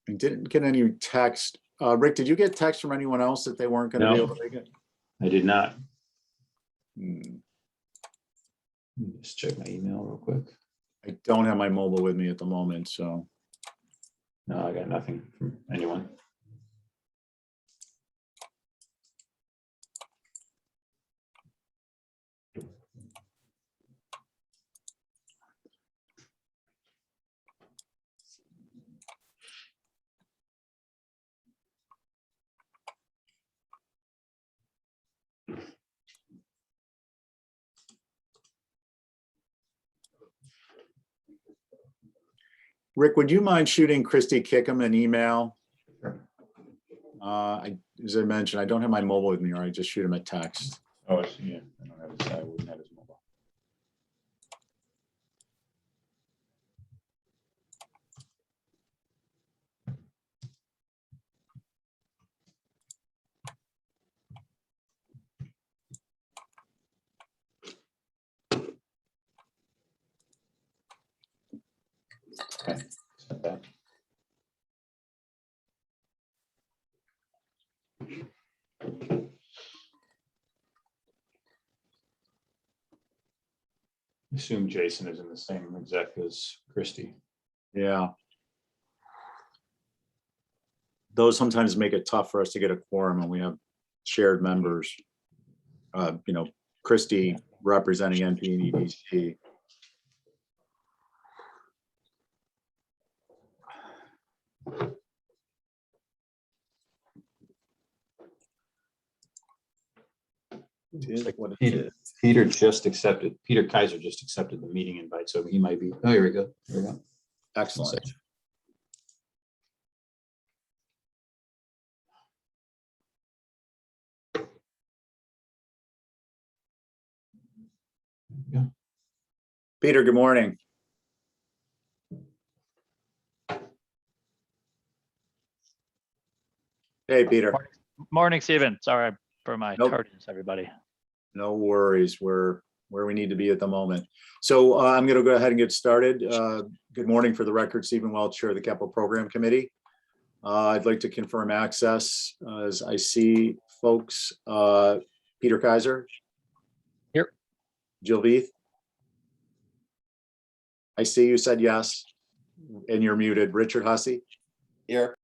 I didn't get any text. Rick, did you get text from anyone else that they weren't going to be able to make it? I did not. Hmm. Let me just check my email real quick. I don't have my mobile with me at the moment, so. No, I got nothing from anyone. Rick, would you mind shooting Christy Kickham an email? Sure. As I mentioned, I don't have my mobile with me, or I just shoot him a text. Oh, yeah. I don't have his, I wouldn't have his mobile. Okay. Sent that. I assume Jason is in the same exec as Christy. Yeah. Those sometimes make it tough for us to get a quorum, and we have shared members. You know, Christy representing NP and EDC. What it is. Peter Kaiser just accepted the meeting invite, so he might be. Oh, here we go. Here we go. Excellent. Yeah. Peter, good morning. Hey, Peter. Morning, Stephen. Sorry for my Nope. tardiness, everybody. No worries. We're where we need to be at the moment. So I'm going to go ahead and get started. Good morning. For the record, Stephen Welch, Chair of the Capital Program Committee. I'd like to confirm access as I see folks. Peter Kaiser. Here. Jill Veith. I see you said yes, and you're muted. Richard Hussey. Here.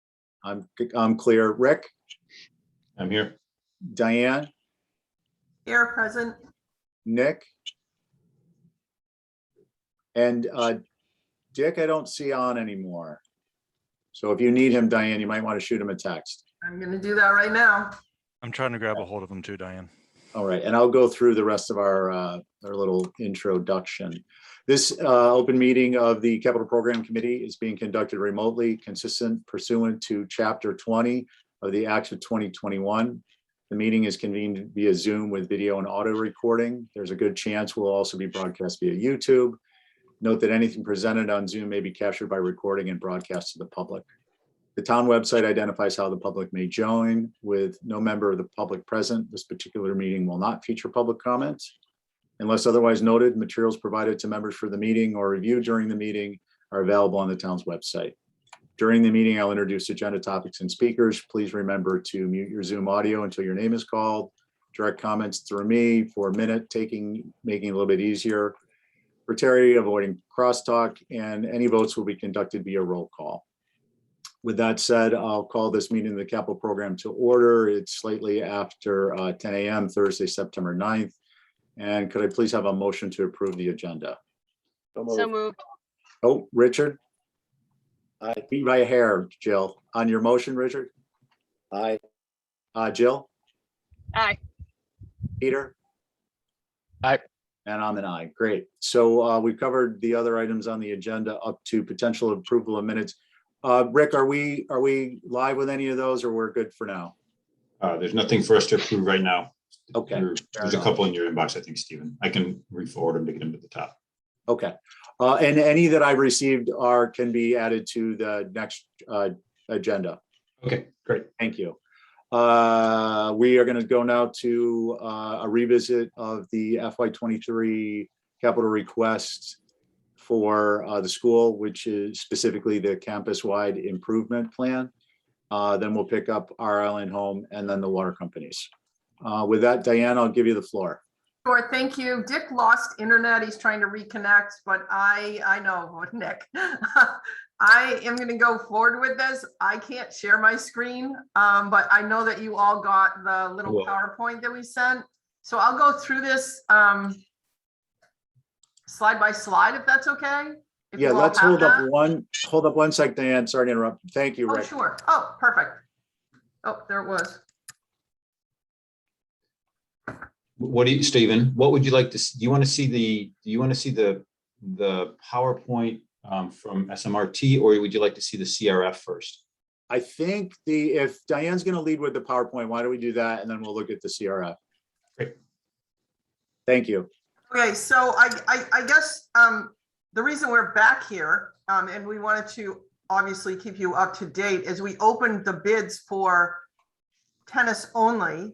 I'm clear. Rick. I'm here. Diane. Here, present. Nick. And Dick, I don't see on anymore. So if you need him, Diane, you might want to shoot him a text. I'm going to do that right now. I'm trying to grab a hold of him too, Diane. All right, and I'll go through the rest of our little introduction. This open meeting of the Capital Program Committee is being conducted remotely, consistent pursuant to Chapter 20 of the Acts of 2021. The meeting is convened via Zoom with video and audio recording. There's a good chance we'll also be broadcast via YouTube. Note that anything presented on Zoom may be captured by recording and broadcast to the public. The town website identifies how the public may join. With no member of the public present, this particular meeting will not feature public comments. Unless otherwise noted, materials provided to members for the meeting or reviewed during the meeting are available on the town's website. During the meeting, I'll introduce agenda topics and speakers. Please remember to mute your Zoom audio until your name is called. Direct comments through me for minute taking, making it a little bit easier. For Terry, avoiding crosstalk, and any votes will be conducted via roll call. With that said, I'll call this meeting of the Capital Program to order. It's slightly after 10 a.m. Thursday, September 9th. And could I please have a motion to approve the agenda? So moved. Oh, Richard? Aye. Beat by a hair, Jill. On your motion, Richard? Aye. Jill? Aye. Peter? Aye. And I'm an aye. Great. So we've covered the other items on the agenda up to potential approval of minutes. Rick, are we live with any of those, or we're good for now? There's nothing for us to approve right now. Okay. There's a couple in your inbox, I think, Stephen. I can re-forward them to get them to the top. Okay. And any that I've received can be added to the next agenda. Okay, great. Thank you. We are going to go now to a revisit of the FY23 capital request for the school, which is specifically the campus-wide improvement plan. Then we'll pick up our island home and then the water companies. With that, Diane, I'll give you the floor. Sure, thank you. Dick lost internet. He's trying to reconnect, but I know, Nick. I am going to go forward with this. I can't share my screen, but I know that you all got the little Well- PowerPoint that we sent. So I'll go through this slide by slide, if that's okay. If Yeah, you all let's have hold up that. one sec, Diane. Sorry to interrupt. Thank you, Oh, Rick. sure. Oh, perfect. Oh, there it was. What do you, Stephen, what would you like to, do you want to see the PowerPoint from SMRT, or would you like to see the CRF first? I think if Diane's going to lead with the PowerPoint, why don't we do that? And then we'll look at the CRF. Great. Thank you. Okay, so I guess the reason we're back here, and we wanted to obviously keep you up to date, is we opened the bids for tennis only.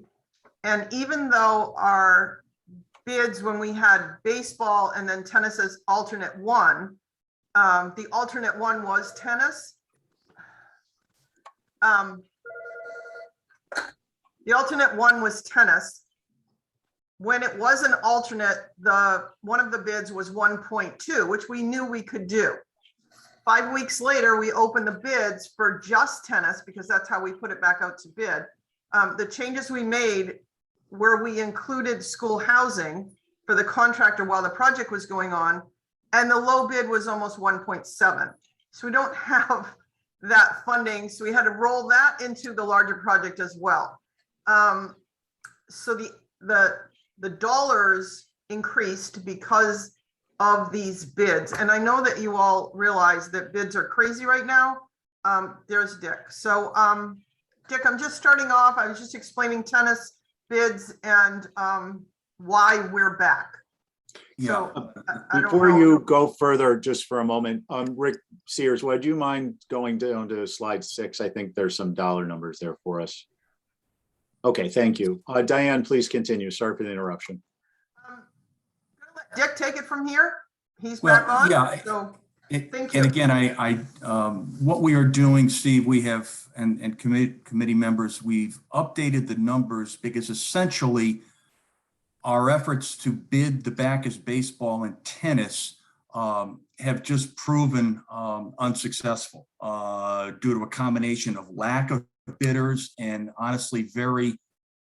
And even though our bids, when we had baseball and then tennis as alternate one, the alternate one was tennis. The alternate one was tennis. When it was an alternate, one of the bids was 1.2, which we knew we could do. 5 weeks later, we opened the bids for just tennis because that's how we put it back out to bid. The changes we made where we included school housing for the contractor while the project was going on, and the low bid was almost 1.7. So we don't have that funding. So we had to roll that into the larger project as well. So the dollars increased because of these bids. And I know that you all realize that bids are crazy right now. There's Dick. So Dick, I'm just starting off. I was just explaining tennis bids and why we're back. Yeah. So I don't Before know. you go further, just for a moment, Rick Sears, would you mind going down to slide 6? I think there's some dollar numbers there for us. Okay, thank you. Diane, please continue. Sorry for the interruption. I'm gonna let Dick take it from here. He's back on. Yeah. So thank And you. again, what we are doing, Steve, we have, and committee members, we've updated the numbers because essentially our efforts to bid the Bacchus baseball and tennis have just proven unsuccessful due to a combination of lack of bidders and honestly very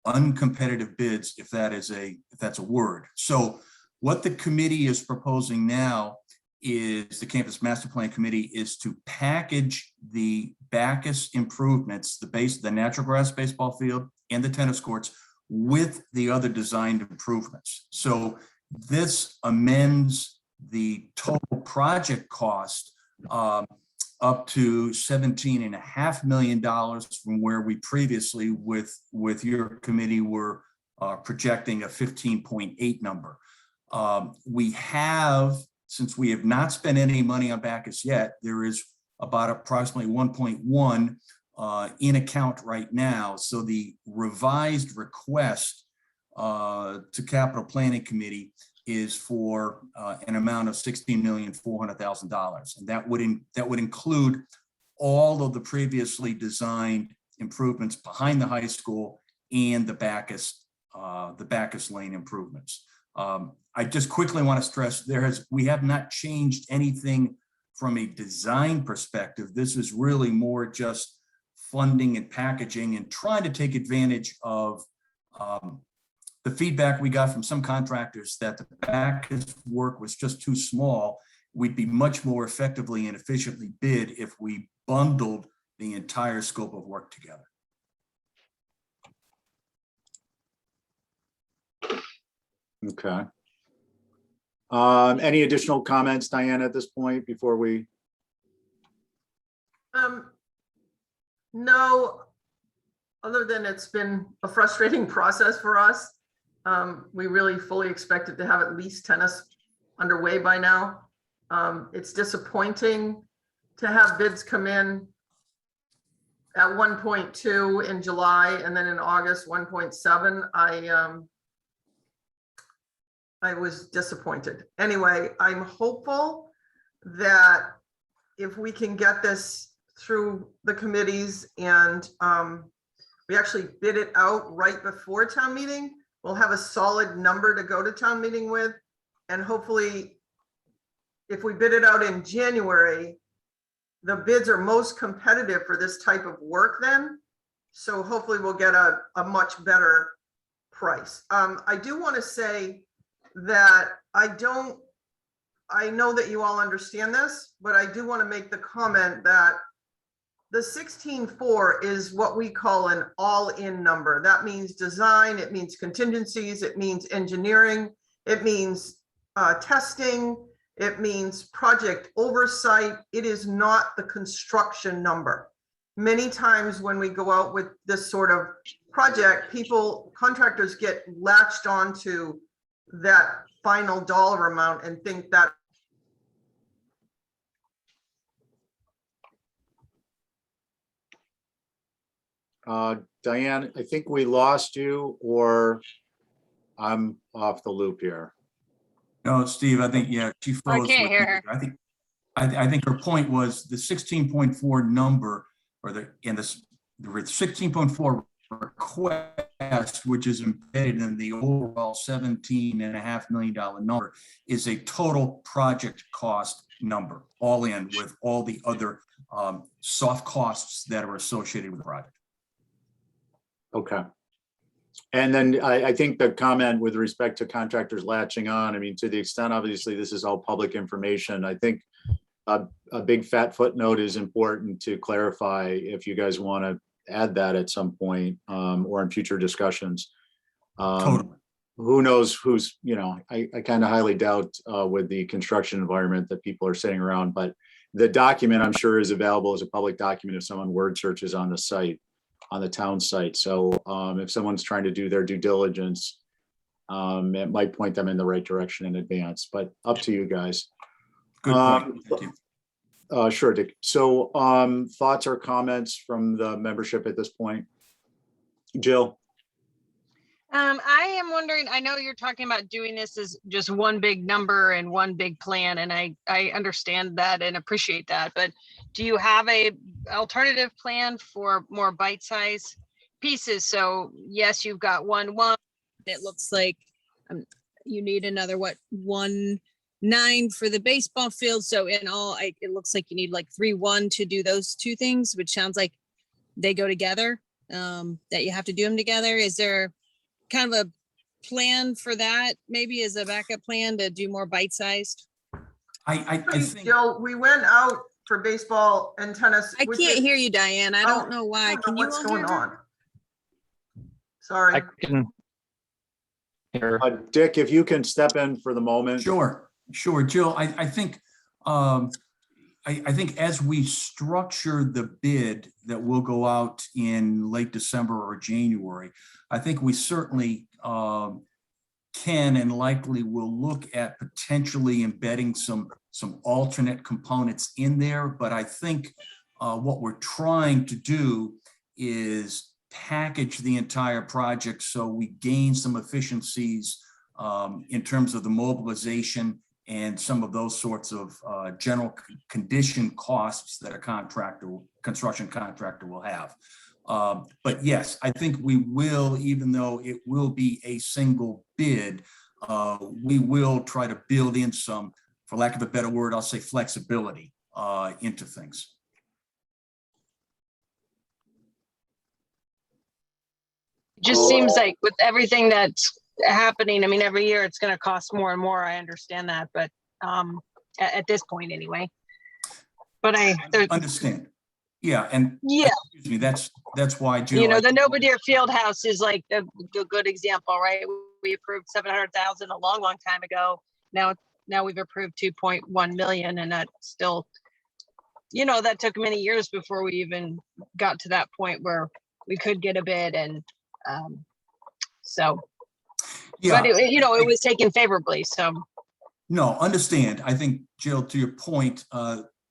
uncompetitive bids, if that's a word. So what the committee is proposing now is the Campus Master Plan Committee is to package the Bacchus improvements, the natural grass baseball field and the tennis courts with the other designed improvements. So this amends the total project cost up to $17.5 million from where we previously with your committee were projecting a 15.8 number. We have, since we have not spent any money on Bacchus yet, there is about approximately 1.1 in account right now. So the revised request to Capital Planning Committee is for an amount of $16,400,000, and that would include all of the previously designed improvements behind the high school and the Bacchus Lane improvements. I just quickly want to stress we have not changed anything from a design perspective. This is really more just funding and packaging and trying to take advantage of the feedback we got from some contractors that the Bacchus work was just too small. We'd be much more effectively and efficiently bid if we bundled the entire scope of work together. Okay. Any additional comments, Diane, at this point before we? No, other than it's been a frustrating process for us. We really fully expected to have at least tennis underway by now. It's disappointing to have bids come in at 1.2 in July and then in August 1.7. I was disappointed. Anyway, I'm hopeful that if we can get this through the committees and we actually bid it out right before town meeting, we'll have a solid number to go to town meeting with. And hopefully, if we bid it out in January, the bids are most competitive for this type of work then. So hopefully we'll get a much better price. I do want to say that I know that you all understand this, but I do want to make the comment that the 16.4 is what we call an all-in number. That means design, it means contingencies, it means engineering, it means testing, it means project oversight. It is not the construction number. Many times when we go out with this sort of project, contractors get latched onto that final dollar amount and think that Diane, I think we lost you, or I'm off the loop here. No, Steve, I think, yeah, she I froze. can't with hear me. her. I think her point was the 16.4 number, or the 16.4 request, which is embedded in the overall $17.5 million number, is a total project cost number, all in with all the other soft costs that are associated with the project. Okay. And then I think the comment with respect to contractors latching on, I mean, to the extent, obviously, this is all public information. I think a big fat footnote is important to clarify if you guys want to add that at some point or in future discussions. Totally. Who knows who's, I kind of highly doubt with the construction environment that people are sitting around, but the document I'm sure is available as a public document if someone word searches on the site, on the town site. So if someone's trying to do their due diligence, it might point them in the right direction in advance, but up to you guys. Good point. Thank you. Sure, Dick. So thoughts or comments from the membership at this point? Jill? I am wondering, I know you're talking about doing this as just one big number and one big plan, and I understand that and appreciate that, but do you have a alternative plan for more bite-sized pieces? So yes, you've got one, it looks like you need another, 1.9 for the baseball field. So in all, it looks like you need like 3.1 to do those two things, which sounds like they go together, that you have to do them together. Is there kind of a plan for that, maybe as a backup plan to do more bite-sized? I think, Jill, we went out for baseball and tennis. I can't hear you, Diane. I don't know why. Can you What's all going hear her? on? Sorry. I can hear. Dick, if you can step in for the moment. sure, Jill, I think, I think as we structure the bid that will go out in late December or January, I think we certainly can and likely will look at potentially embedding some alternate components in there. But I think what we're trying to do is package the entire project so we gain some efficiencies in terms of the mobilization and some of those sorts of general condition costs that a construction contractor will have. But yes, I think we will, even though it will be a single bid, we will try to build in some, for lack of a better word, I'll say flexibility into things. Just seems like with everything that's happening, I mean, every year it's going to cost more and more. I understand that, but at this point anyway. But Understand. Yeah, and yeah, excuse me, that's why, Jill, you know, the Nobodere Field House is like a good example, right? We approved 700,000 a long time ago. Now we've approved 2.1 million, and that's still, you know, that took many years before we even got to that point where we could get a bid, and so. yeah, But it, you know, it was taken favorably. So no, understand. I think, Jill, to your point,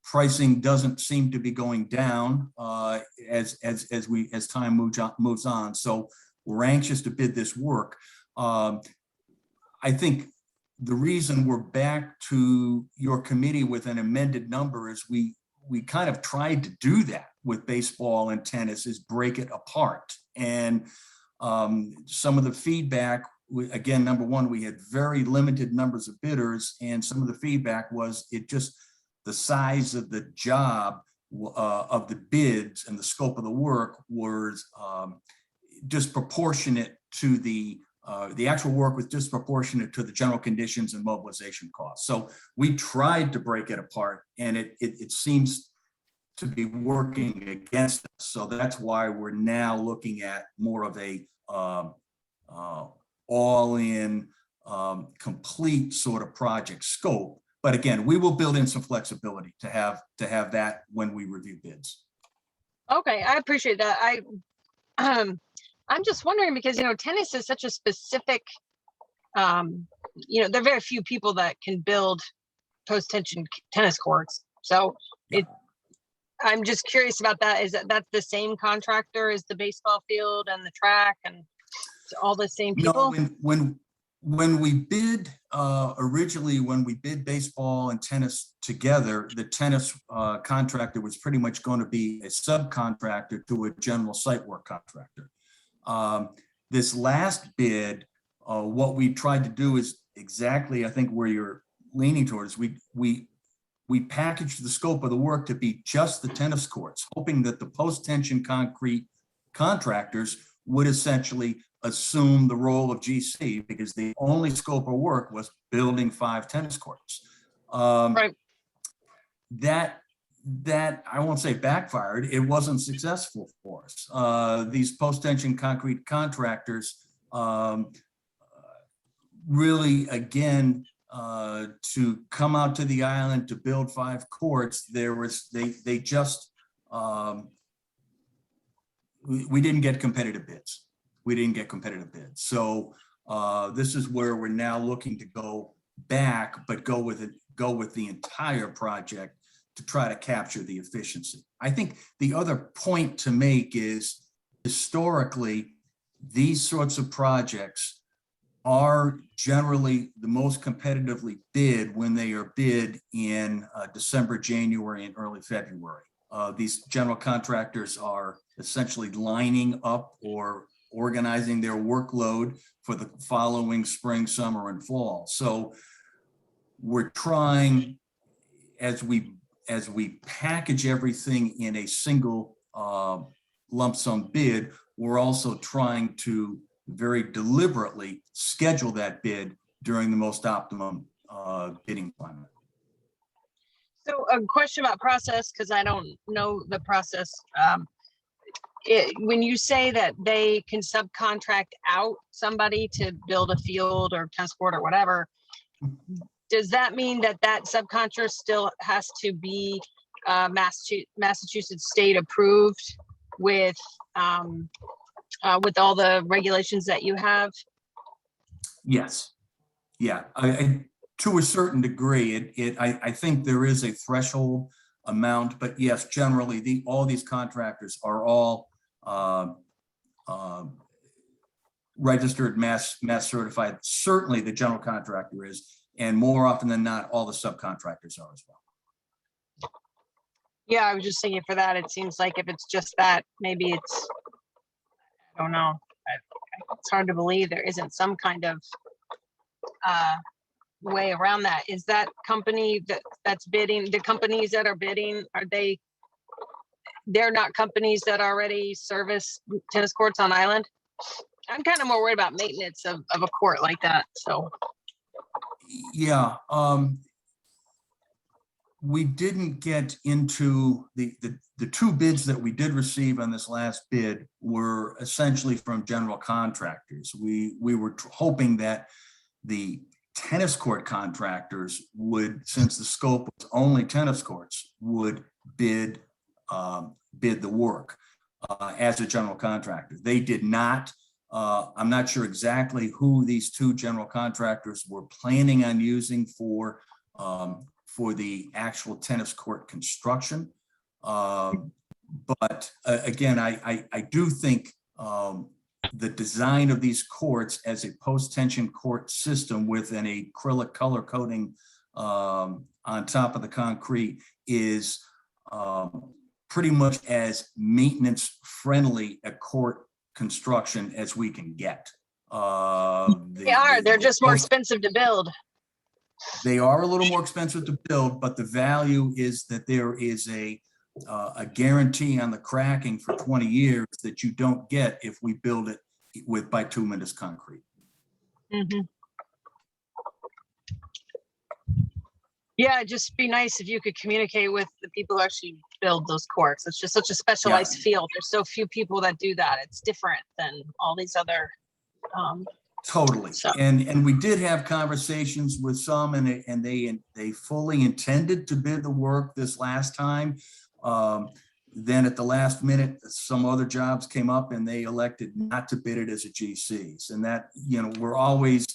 pricing doesn't seem to be going down as time moves on. So we're anxious to bid this work. I think the reason we're back to your committee with an amended number is we kind of tried to do that with baseball and tennis, is break it apart. And some of the feedback, again, number one, we had very limited numbers of bidders, and some of the feedback was the size of the job of the bids and the scope of the work was disproportionate to the actual work was disproportionate to the general conditions and mobilization costs. So we tried to break it apart, and it seems to be working against us. So that's why we're now looking at more of a all-in complete sort of project scope. But again, we will build in some flexibility to have that when we review bids. Okay, I appreciate that. I'm just wondering because, tennis is such a specific, there are very few people that can build post-tension tennis courts. So I'm just curious about that. Is that's the same contractor as the baseball field and the track and all the same people? No, when we bid originally, when we bid baseball and tennis together, the tennis contractor was pretty much going to be a subcontractor to a general site work contractor. This last bid, what we tried to do is exactly, I think, where you're leaning towards. We packaged the scope of the work to be just the tennis courts, hoping that the post-tension concrete contractors would essentially assume the role of GC, because the only scope of work was building 5 tennis courts. Right. That I won't say backfired, it wasn't successful for us. These post-tension concrete contractors really, again, to come out to the island to build 5 courts, they just, we didn't get competitive bids. So this is where we're now looking to go back, but go with the entire project to try to capture the efficiency. I think the other point to make is, historically, these sorts of projects are generally the most competitively bid when they are bid in December, January, and early February. These general contractors are essentially lining up or organizing their workload for the following spring, summer, and fall. So we're trying, as we package everything in a single lump sum bid, we're also trying to very deliberately schedule that bid during the most optimum bidding climate. So a question about process, because I don't know the process. When you say that they can subcontract out somebody to build a field or tennis court or whatever, does that mean that subcontractor still has to be Massachusetts state approved with all the regulations that you have? Yes. Yeah. To a certain degree, I think there is a threshold amount, but yes, generally all these contractors are all registered, mass certified. Certainly the general contractor is, and more often than not, all the subcontractors are as well. Yeah, I was just thinking for that, it seems like if it's just that, maybe it's, I don't know. It's hard to believe there isn't some kind of way around that. Is that company that's bidding, the companies that are bidding, they're not companies that already service tennis courts on island? I'm kind of more worried about maintenance of a court like that, so. Yeah, we didn't get into the 2 bids that we did receive on this last bid were essentially from general contractors. We were hoping that the tennis court contractors would, since the scope was only tennis courts, would bid the work as a general contractor. They did not. I'm not sure exactly who these 2 general contractors were planning on using for the actual tennis court construction. But again, I do think the design of these courts as a post-tension court system with an acrylic color coating on top of the concrete is pretty much as maintenance friendly a court construction as we can get. They are, they're just more expensive to build. They are a little more expensive to build, but the value is that there is a guarantee on the cracking for 20 years that you don't get if we build it with bituminous concrete. Mhm. Yeah, it'd just be nice if you could communicate with the people who actually build those courts. It's just such a specialized field. There's so few people that do that. It's different than all these other. Totally. So. And we did have conversations with some, and they fully intended to bid the work this last time. Then at the last minute, some other jobs came up and they elected not to bid it as a GCs. And that, we're always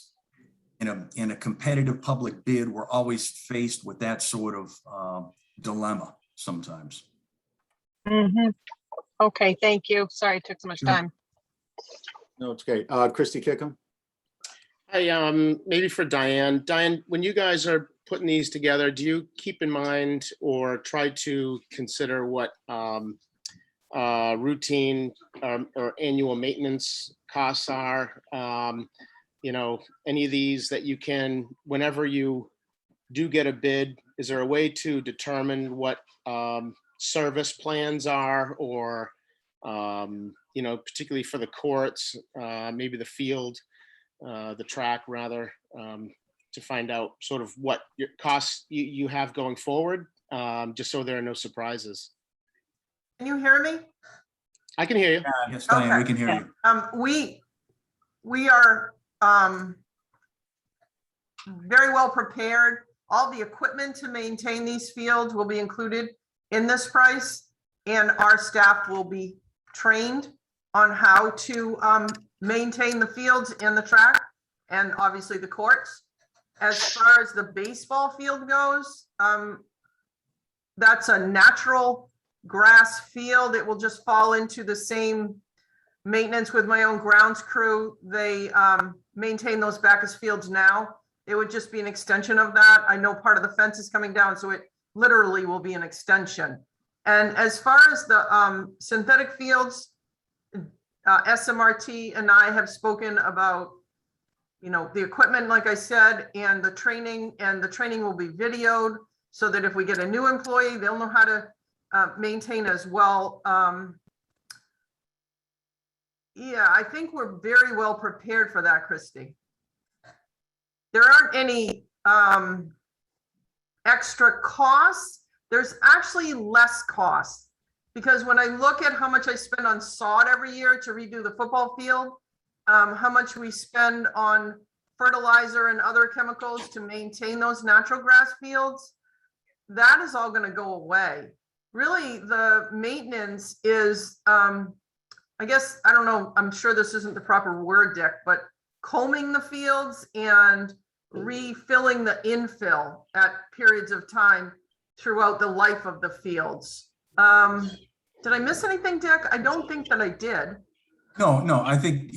in a competitive public bid, we're always faced with that sort of dilemma sometimes. Mhm. Okay, thank you. Sorry it took so much Sure. time. No, it's okay. Christy Kickham? Hi, maybe for Diane. Diane, when you guys are putting these together, do you keep in mind or try to consider what routine or annual maintenance costs are? Any of these that you can, whenever you do get a bid, is there a way to determine what service plans are, or particularly for the courts, maybe the field, the track rather, to find out sort of what your costs you have going forward, just so there are no surprises. Can you hear me? I can hear you. Yes, Diane, Okay. we can hear you. We are very well prepared. All the equipment to maintain these fields will be included in this price, and our staff will be trained on how to maintain the fields and the track, and obviously the courts. As far as the baseball field goes, that's a natural grass field. It will just fall into the same maintenance with my own grounds crew. They maintain those Bacchus fields now. It would just be an extension of that. I know part of the fence is coming down, so it literally will be an extension. And as far as the synthetic fields, SMRT and I have spoken about, the equipment, like I said, and the training will be videoed so that if we get a new employee, they'll know how to maintain as well. Yeah, I think we're very well prepared for that, Christy. There aren't any extra costs. There's actually less costs, because when I look at how much I spend on sod every year to redo the football field, how much we spend on fertilizer and other chemicals to maintain those natural grass fields, that is all going to go away. Really, the maintenance is, I guess, I don't know, I'm sure this isn't the proper word, Dick, but combing the fields and refilling the infill at periods of time throughout the life of the fields. Did I miss anything, Dick? I don't think that I did. No, I think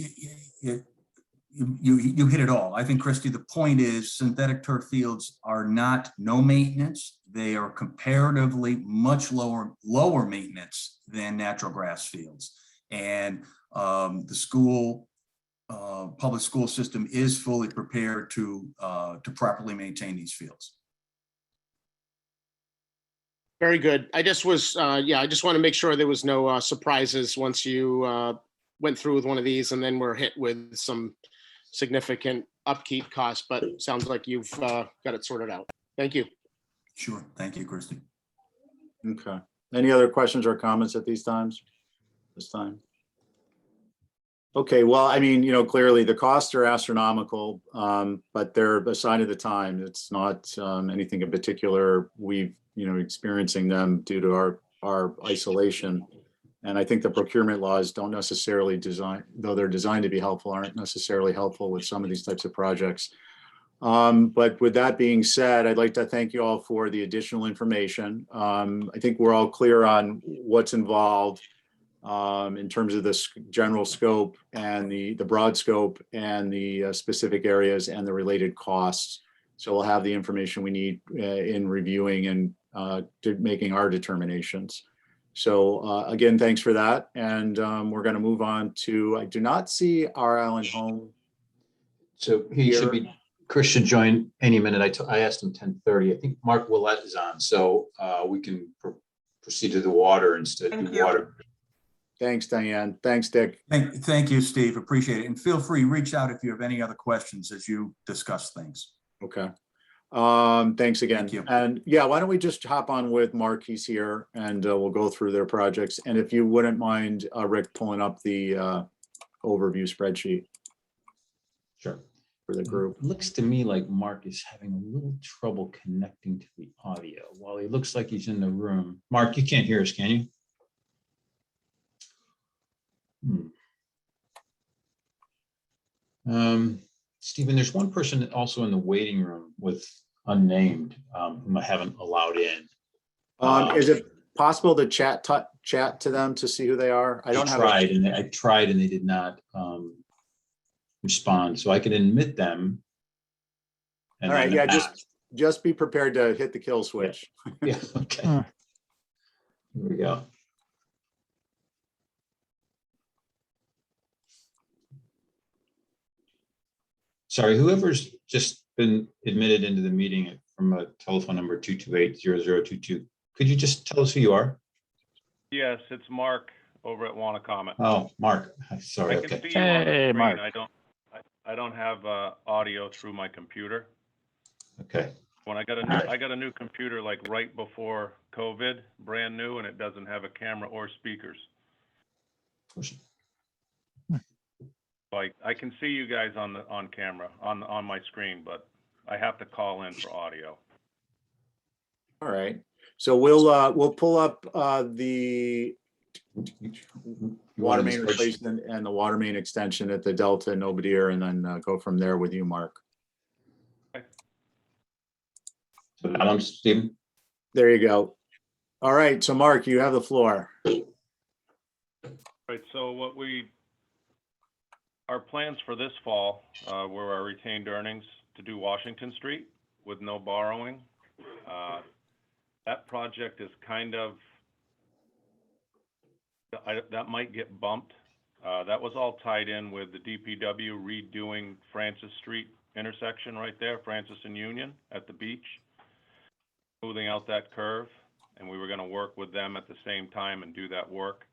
you hit it all. I think, Christy, the point is synthetic turf fields are not no maintenance. They are comparatively much lower maintenance than natural grass fields. And the school, public school system is fully prepared to properly maintain these fields. Very good. I just was, I just want to make sure there was no surprises once you went through with one of these and then we're hit with some significant upkeep costs, but it sounds like you've got it sorted out. Thank you. Sure. Thank you, Christy. Okay. Any other questions or comments at this time? Okay, well, I mean, clearly the costs are astronomical, but they're a sign of the time. It's not anything in particular. We've, experiencing them due to our isolation. And I think the procurement laws don't necessarily though they're designed to be helpful, aren't necessarily helpful with some of these types of projects. But with that being said, I'd like to thank you all for the additional information. I think we're all clear on what's involved. in terms of the general scope and the broad scope and the specific areas and the related costs. So we'll have the information we need in reviewing and making our determinations. So again, thanks for that. And we're going to move on to, I do not see our Island Home. So he should be, Chris should join any minute. I asked him 10:30. I think Mark Willett is on, so we can proceed to the water instead. Thank Do you. water. Thanks, Diane. Thanks, Dick. Thank you, Steve. Appreciate it. And feel free, reach out if you have any other questions as you discuss things. Okay. Thanks again. Thank you. And yeah, why don't we just hop on with Mark? He's here and we'll go through their projects. And if you wouldn't mind, Rick, pulling up the overview spreadsheet Sure. for the group. It looks to me like Mark is having a little trouble connecting to the audio. While he looks like he's in the room. Mark, you can't hear us, can you? Stephen, there's one person also in the waiting room with unnamed, whom I haven't allowed in. Is it possible to chat to them to see who they are? I tried and they did not respond, so I can admit them. All right, yeah, just be prepared to hit the kill switch. Yeah, okay. Here we go. Sorry, whoever's just been admitted into the meeting from a telephone number 228-0022, could you just tell us who you are? Yes, it's Mark over at Wannacomet. Oh, Mark. Sorry. I can Okay. see you on the Hey, screen. Mark. I don't have audio through my computer. Okay. When I got a new computer like right before COVID, brand new, and it doesn't have a camera or speakers. Like I can see you guys on camera on my screen, but I have to call in for audio. All right, so we'll pull up the water main replacement and the water main extension at the Delta and Obadier, and then go from there with you, Mark. So I'm Stephen. There you go. All right, so Mark, you have the floor. Right. So our plans for this fall were our retained earnings to do Washington Street with no borrowing. That project is kind of, that might get bumped. That was all tied in with the DPW redoing Francis Street intersection right there, Francis and Union at the beach, smoothing out that curve, and we were going to work with them at the same time and do that work.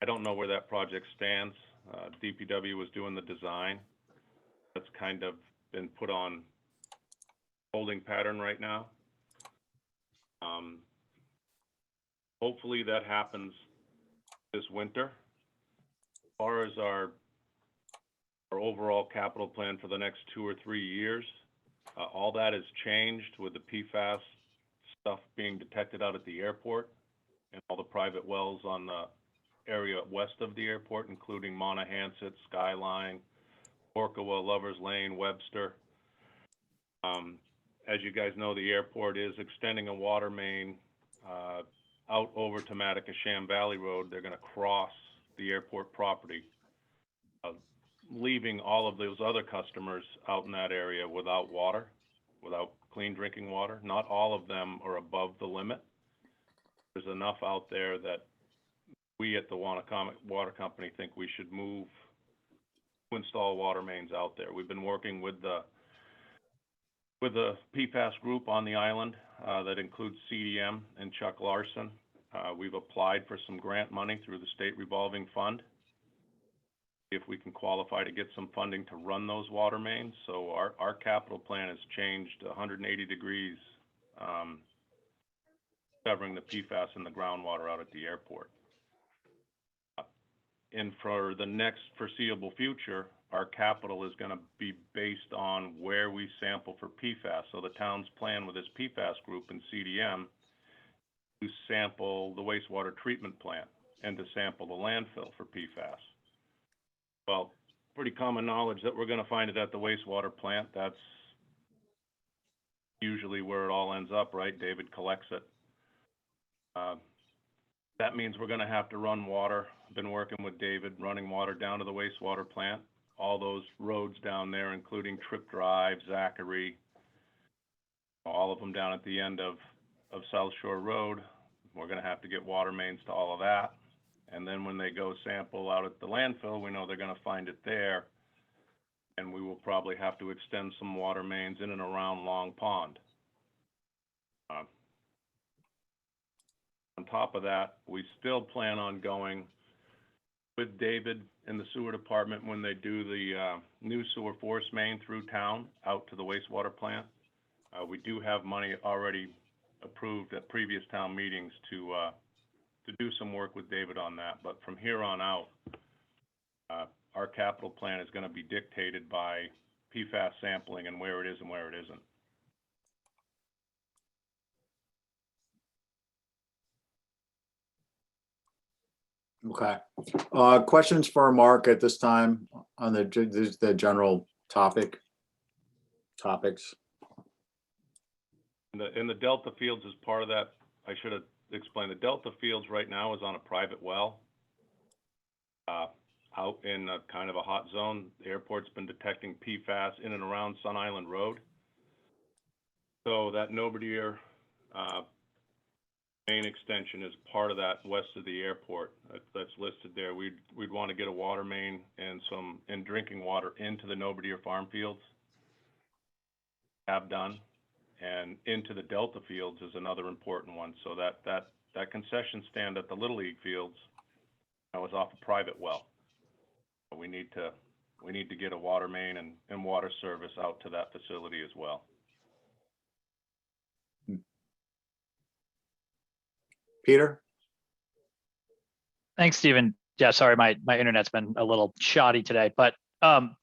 I don't know where that project stands. DPW was doing the design. That's kind of been put on holding pattern right now. Hopefully that happens this winter. As far as our overall capital plan for the next 2 or 3 years, all that has changed with the PFAS stuff being detected out at the airport and all the private wells on the area west of the airport, including Monahans, Skyline, Orkawa, Lovers Lane, Webster. As you guys know, the airport is extending a water main out over to Matacasham Valley Road. They're going to cross the airport property, leaving all of those other customers out in that area without water, without clean drinking water. Not all of them are above the limit. There's enough out there that we at the Wannacomet Water Company think we should move to install water mains out there. We've been working with the PFAS group on the island that includes CDM and Chuck Larson. We've applied for some grant money through the state revolving fund, if we can qualify to get some funding to run those water mains. So our capital plan has changed 180 degrees, covering the PFAS and the groundwater out at the airport. And for the next foreseeable future, our capital is going to be based on where we sample for PFAS. So the town's plan with this PFAS group and CDM to sample the wastewater treatment plant and to sample the landfill for PFAS. Well, pretty common knowledge that we're going to find it at the wastewater plant. That's usually where it all ends up, right? David collects it. That means we're gonna have to run water. I've been working with David, running water down to the wastewater plant. All those roads down there, including Trip Drive, Zachary, all of them down at the end of South Shore Road. We're gonna have to get water mains to all of that. And then when they go sample out at the landfill, we know they're gonna find it there. And we will probably have to extend some water mains in and around Long Pond. On top of that, we still plan on going with David in the sewer department when they do the new sewer force main through town out to the wastewater plant. We do have money already approved at previous town meetings to do some work with David on that. But from here on out, our capital plan is going to be dictated by PFAS sampling and where it is and where it isn't. Okay. Questions for Mark at this time on the general topics? In the Delta Fields as part of that, I should have explained, the Delta Fields right now is on a private well. Out in kind of a hot zone. The airport's been detecting PFAS in and around Sun Island Road. So that Nobodier main extension is part of that west of the airport that's listed there. We'd want to get a water main and drinking water into the Nobodier farm fields. Have done. And into the Delta Fields is another important one. So that concession stand at the Little League fields was off a private well. We need to get a water main and water service out to that facility as well. Peter? Thanks, Stephen. Yeah, sorry, my internet's been a little shoddy today, but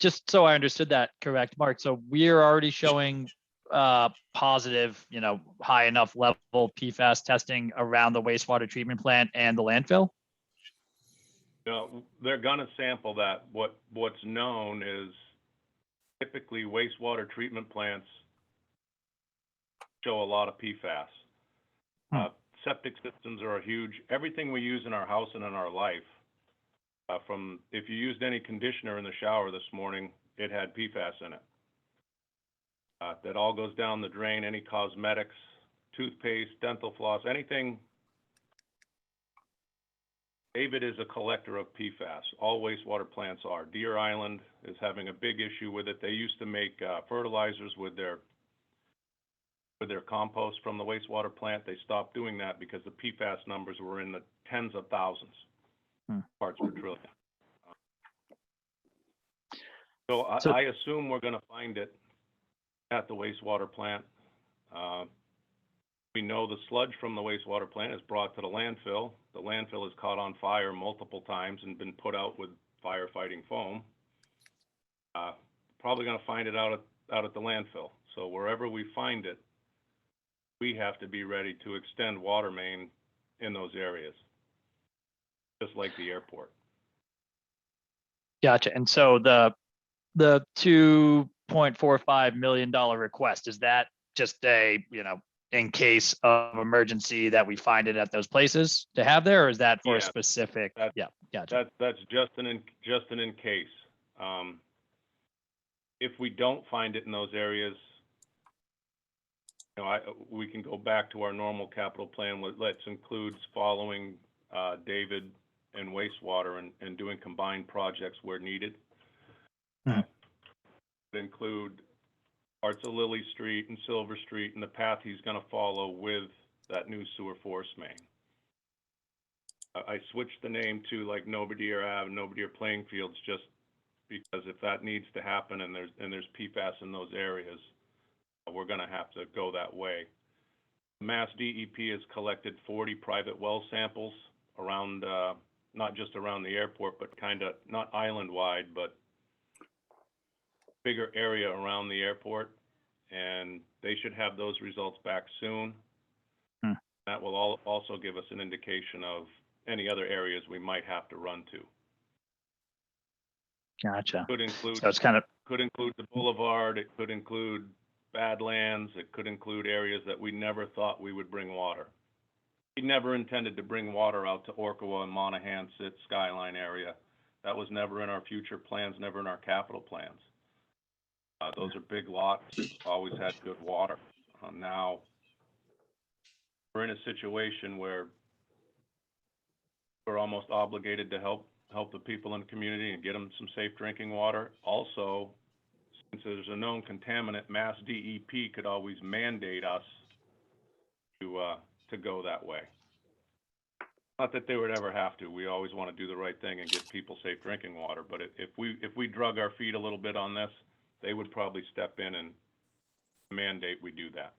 just so I understood that correct, Mark. So we're already showing positive, high enough level PFAS testing around the wastewater treatment plant and the landfill? They're gonna sample that. What's known is typically wastewater treatment plants show a lot of PFAS. Septic systems are everything we use in our house and in our life, from if you used any conditioner in the shower this morning, it had PFAS in it. That all goes down the drain, any cosmetics, toothpaste, dental floss, anything. David is a collector of PFAS. All wastewater plants are. Deer Island is having a big issue with it. They used to make fertilizers with their compost from the wastewater plant. They stopped doing that because the PFAS numbers were in the tens of thousands parts per trillion. So I assume we're going to find it at the wastewater plant. We know the sludge from the wastewater plant is brought to the landfill. The landfill has caught on fire multiple times and been put out with firefighting foam. Probably going to find it out at the landfill. So wherever we find it, we have to be ready to extend water main in those areas, just like the airport. Gotcha. And so the $2.45 million request, is that just a, in case of emergency that we find it at those places to have there, or is that for a specific? Yeah, gotcha. That's just an in case. If we don't find it in those areas, we can go back to our normal capital plan. Let's includes following David and wastewater and doing combined projects where needed. Include parts of Lily Street and Silver Street and the path he's going to follow with that new sewer force main. I switched the name to like Nobodier Ave, Nobodier Playing Fields, just because if that needs to happen and there's PFAS in those areas, we're going to have to go that way. Mass DEP has collected 40 private well samples around, not just around the airport, but kind of not island wide, but bigger area around the airport, and they should have those results back soon. That will also give us an indication of any other areas we might have to run to. Gotcha. Could include, so it's could include the boulevard, it could include Badlands, it could include areas that we never thought we would bring water. we never intended to bring water out to Orkawa and Monahans, Skyline area. That was never in our future plans, never in our capital plans. Those are big lots, always had good water. Now, we're in a situation where we're almost obligated to help the people in the community and get them some safe drinking water. Also, since there's a known contaminant, Mass DEP could always mandate us to go that way. Not that they would ever have to. We always want to do the right thing and get people safe drinking water. But if we drug our feet a little bit on this, they would probably step in and mandate we do that.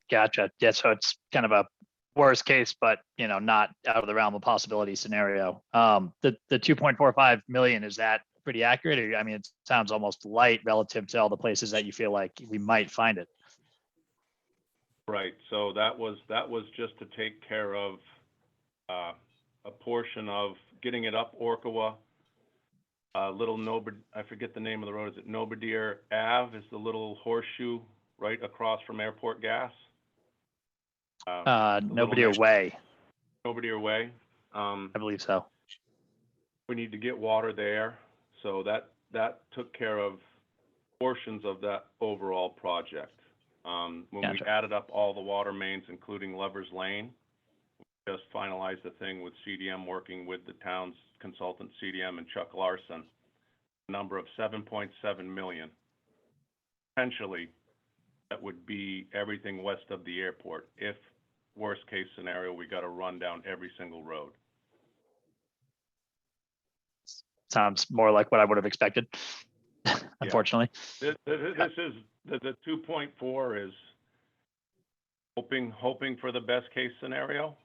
Gotcha. Yeah, so it's kind of a worst case, but not out of the realm of possibility scenario. The 2.45 million, is that pretty accurate? Or, I mean, it sounds almost light relative to all the places that you feel like we might find it. Right. So that was just to take care of a portion of getting it up Orkawa. I forget the name of the road. Is it Nobadier Ave? Is the little horseshoe right across from Airport Gas? Nobadier Way. Nobadier Way. I believe so. We need to get water there. So that took care of portions of that overall project. When Gotcha. we added up all the water mains, including Lovers Lane, we just finalized the thing with CDM, working with the town's consultant CDM and Chuck Larson, a number of 7.7 million. Potentially, that would be everything west of the airport. If worst case scenario, we got to run down every single road. Sounds more like what I would have expected, unfortunately. This is the 2.4 is hoping for the best case scenario.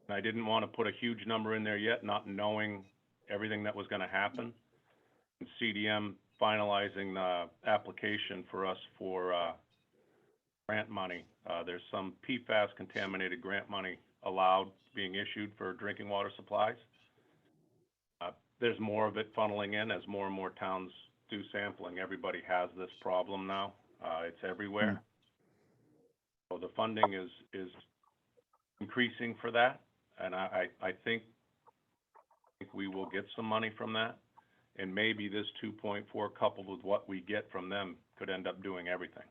I didn't want to put a huge number in there yet, not knowing everything that was going to happen. And CDM finalizing the application for us for grant money. There's some PFAS contaminated grant money allowed being issued for drinking water supplies. There's more of it funneling in as more and more towns do sampling. Everybody has this problem now. It's everywhere. So the funding is increasing for that, and I think we will get some money from that, and maybe this 2.4 coupled with what we get from them could end up doing everything.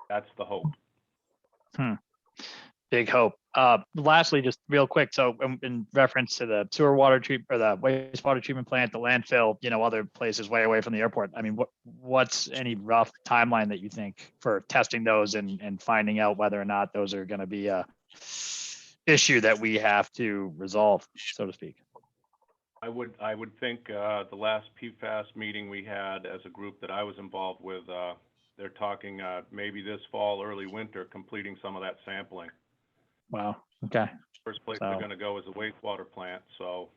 That's the hope. Big hope. Lastly, just real quick. So in reference to the sewer water treatment or the wastewater treatment plant, the landfill, other places way away from the airport. I mean, what's any rough timeline that you think for testing those and finding out whether or not those are going to be a issue that we have to resolve, so to speak? I would think the last PFAS meeting we had as a group that I was involved with, they're talking maybe this fall, early winter, completing some of that sampling. Wow. Okay. First place they're going to go is a wastewater plant. So,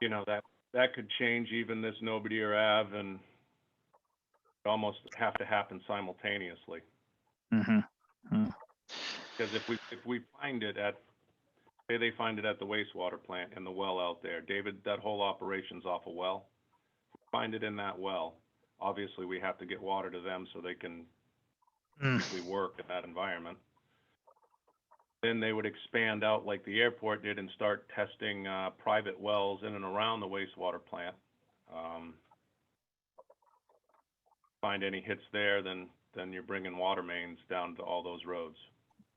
that could change even this Nobadier Ave, and almost have to happen simultaneously. Because if we find it say they find it at the wastewater plant in the well out there, David, that whole operation's off a well. If we find it in that well, obviously we have to get water to them so they can we work in that environment. Then they would expand out like the airport did and start testing private wells in and around the wastewater plant. Find any hits there, then you're bringing water mains down to all those roads.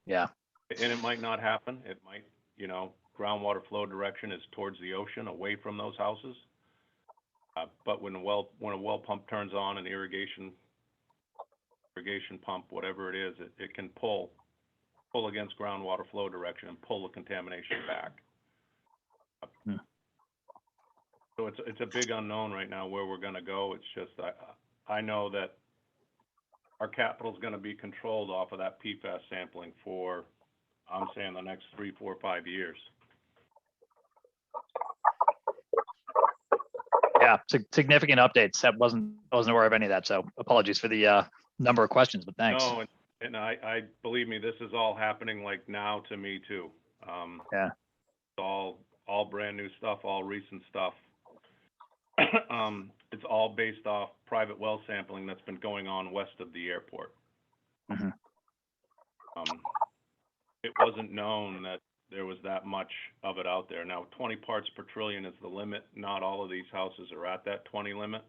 Yeah. And it might not happen. It might, groundwater flow direction is towards the ocean, away from those houses. But when a well pump turns on, an irrigation pump, whatever it is, it can pull against groundwater flow direction and pull the contamination back. So it's a big unknown right now where we're going to go. It's just I know that our capital is going to be controlled off of that PFAS sampling for, I'm saying, the next 3, 4, 5 years. Yeah, significant updates. That wasn't aware of any of that. So apologies for the number of questions, but thanks. No, and I believe me, this is all happening like now to me too. Yeah. It's all brand new stuff, all recent stuff. It's all based off private well sampling that's been going on west of the airport. Mhm. It wasn't known that there was that much of it out there. Now, 20 parts per trillion is the limit. Not all of these houses are at that 20 limit.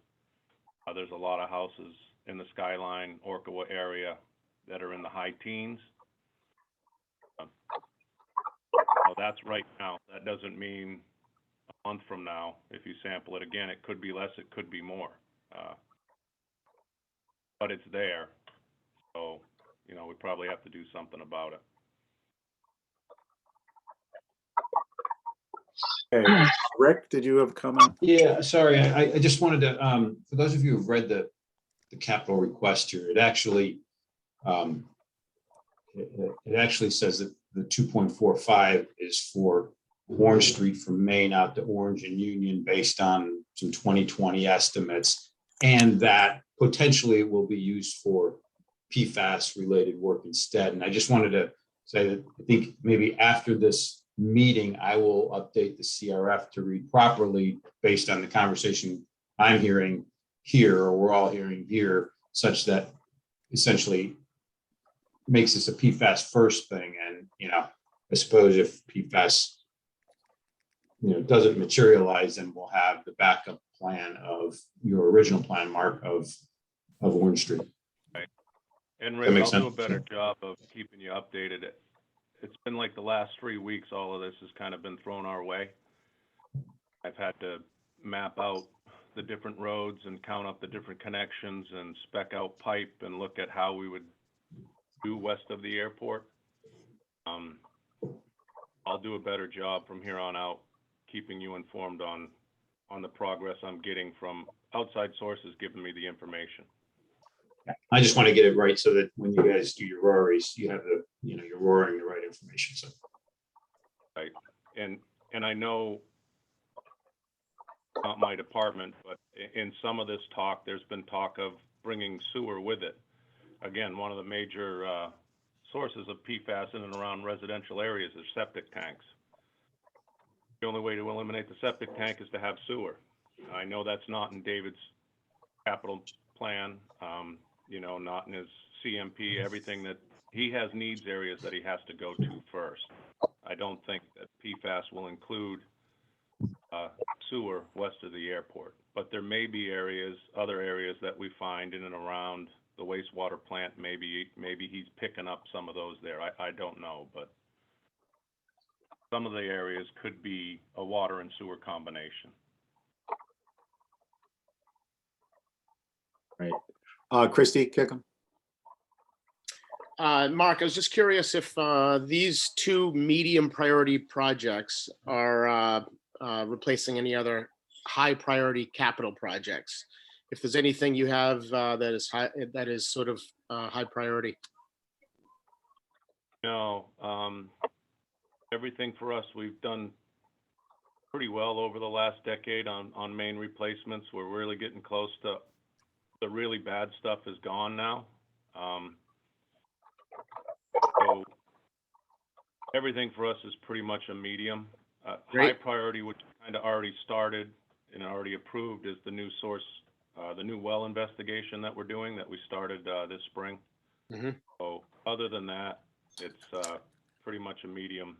There's a lot of houses in the Skyline, Orkawa area that are in the high teens. Well, that's right now. That doesn't mean a month from now, if you sample it again, it could be less, it could be more. But it's there. So, you know, we probably have to do something about it. Okay, Rick, did you have a comment? Yeah, sorry, I just wanted to, for those of you who've read the capital request here, it actually, it actually says that the 2.45 is for Orange Street from Main out to Orange and Union based on some 2020 estimates, and that potentially it will be used for PFAS related work instead. And I just wanted to say that I think maybe after this meeting, I will update the CRF to read properly based on the conversation I'm hearing here, or we're all hearing here, such that essentially makes this a PFAS first thing. And, you know, I suppose if PFAS, you know, doesn't materialize, then we'll have the backup plan of your original plan, Mark, of Orange Street. Right. And That Rick, makes I'll do a sense. better job of keeping you updated. It's been like the last 3 weeks, all of this has kind of been thrown our way. I've had to map out the different roads and count up the different connections and spec out pipe and look at how we would do west of the airport. I'll do a better job from here on out, keeping you informed on the progress I'm getting from outside sources giving me the information. I just want to get it right so that when you guys do your RORIs, you have the, you know, you're roaring the right information. So. Right. And I know not my department, but in some of this talk, there's been talk of bringing sewer with it. Again, one of the major sources of PFAS in and around residential areas is septic tanks. The only way to eliminate the septic tank is to have sewer. I know that's not in David's capital plan, you know, not in his CMP, everything that he has needs areas that he has to go to first. I don't think that PFAS will include sewer west of the airport, but there may be areas, other areas that we find in and around the wastewater plant. Maybe he's picking up some of those there. I don't know, but some of the areas could be a water and sewer combination. Right. Christie, kick 'em. Mark, I was just curious if these two medium priority projects are replacing any other high priority capital projects. If there's anything you have that is sort of high priority. No, everything for us, we've done pretty well over the last decade on main replacements. We're really getting close to the really bad stuff is gone now. So everything for us is pretty much a medium. High priority, which kind of already started and already approved, is the new source, the new well investigation that we're doing that we started this spring. Mm-hmm. So other than that, it's pretty much a medium.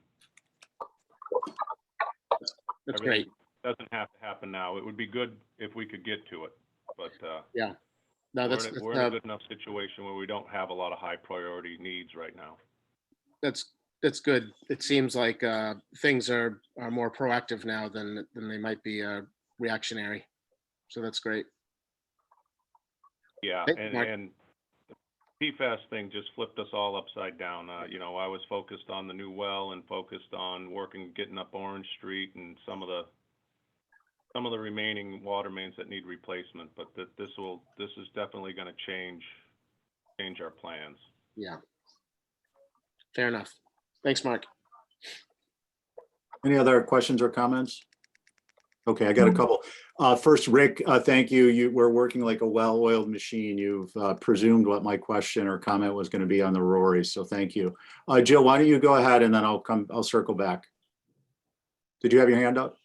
That's Everything great. doesn't have to happen now. It would be good if we could get to it, but Yeah. No, we're in a good enough situation where we don't have a lot of high priority needs right now. that's good. It seems like things are more proactive now than they might be reactionary. So that's great. Yeah, Thank you, Mark. and the PFAS thing just flipped us all upside down. You know, I was focused on the new well and focused on getting up Orange Street and some of the remaining water mains that need replacement. But this is definitely going to change our plans. Yeah. Fair enough. Thanks, Mark. Any other questions or comments? Okay, I got a couple. First, Rick, thank you. We're working like a well-oiled machine. You've presumed what my question or comment was going to be on the Rory, so thank you. Jill, why don't you go ahead and then I'll circle back. Did you have your hand up?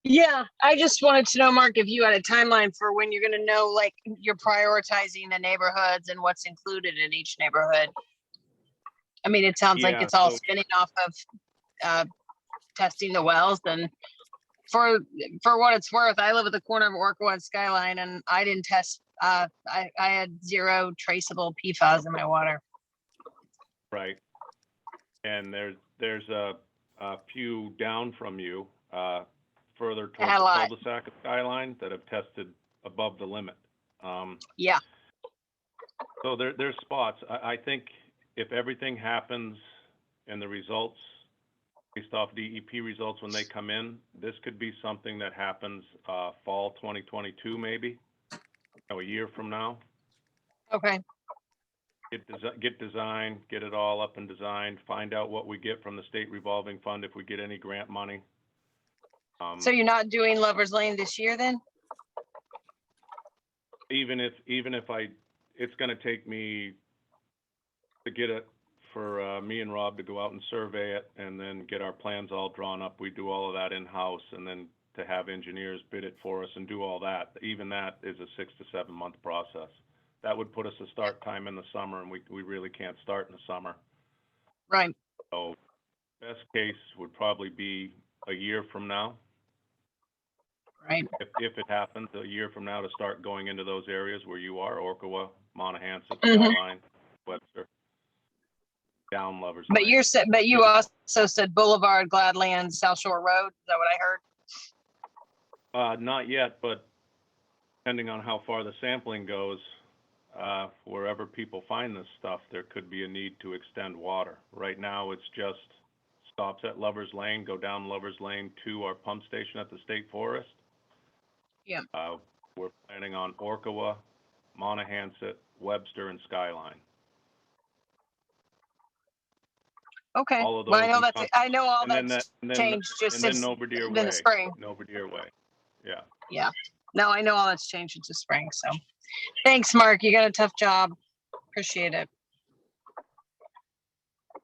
Yeah, I just wanted to know, Mark, if you had a timeline for when you're gonna know, like, you're prioritizing the neighborhoods and what's included in each neighborhood. I mean, it sounds like Yeah, it's all so- spinning off of testing the wells. And for what it's worth, I live at the corner of Orco and Skyline, and I didn't test. I had 0 traceable PFAS in my water. Right. And there's a few down from you, further towards Had a the lot. cul-de-sac of Skyline that have tested above the limit. Yeah. So there's spots. I think if everything happens and the results based off DEP results when they come in, this could be something that happens fall 2022 maybe, a year from now. Okay. Get design, get it all up and designed, find out what we get from the state revolving fund if we get any grant money. So you're not doing Lover's Lane this year then? Even if it's gonna take me to get it for me and Rob to go out and survey it and then get our plans all drawn up. We do all of that in-house, and then to have engineers bid it for us and do all that. Even that is a 6 to 7 month process. That would put us a start time in the summer, and we really can't start in the summer. Right. So best case would probably be a year from now. Right. If it happens, a year from now to start going into those areas where you are, Orkawa, Monahanset, Mhm. Skyline, Webster, down Lovers But Lane. you also said Boulevard, Gladlands, South Shore Road. Is that what I heard? Not yet, but depending on how far the sampling goes, wherever people find this stuff, there could be a need to extend water. Right now, it's just stops at Lovers Lane, go down Lovers Lane to our pump station at the State Forest. Yeah. We're planning on Orkawa, Monahanset, Webster, and Skyline. Okay. All of Well, those I know all and then that's that- and then- changed just And then since Noverdeer in the Way. spring. Noverdeer Way. Yeah. Yeah. No, I know all that's changed since the spring. So thanks, Mark. You got a tough job. Appreciate it.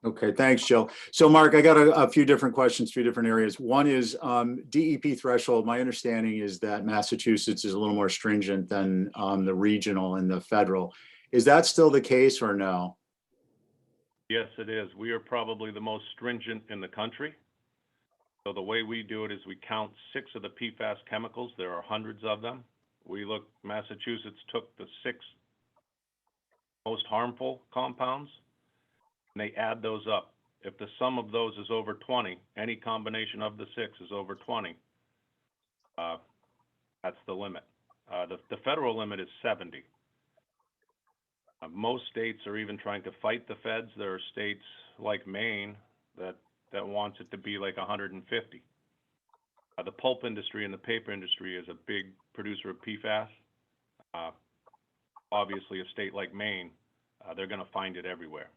Okay, thanks, Jill. So Mark, I got a few different questions, few different areas. One is DEP threshold. My understanding is that Massachusetts is a little more stringent than the regional and the federal. Is that still the case or no? Yes, it is. We are probably the most stringent in the country. So the way we do it is we count 6 of the PFAS chemicals. There are hundreds of them. Massachusetts took the 6 most harmful compounds, and they add those up. If the sum of those is over 20, any combination of the 6 is over 20, that's the limit. The federal limit is 70. Most states are even trying to fight the feds. There are states like Maine that wants it to be like 150. The pulp industry and the paper industry is a big producer of PFAS. Obviously, a state like Maine, they're going to find it everywhere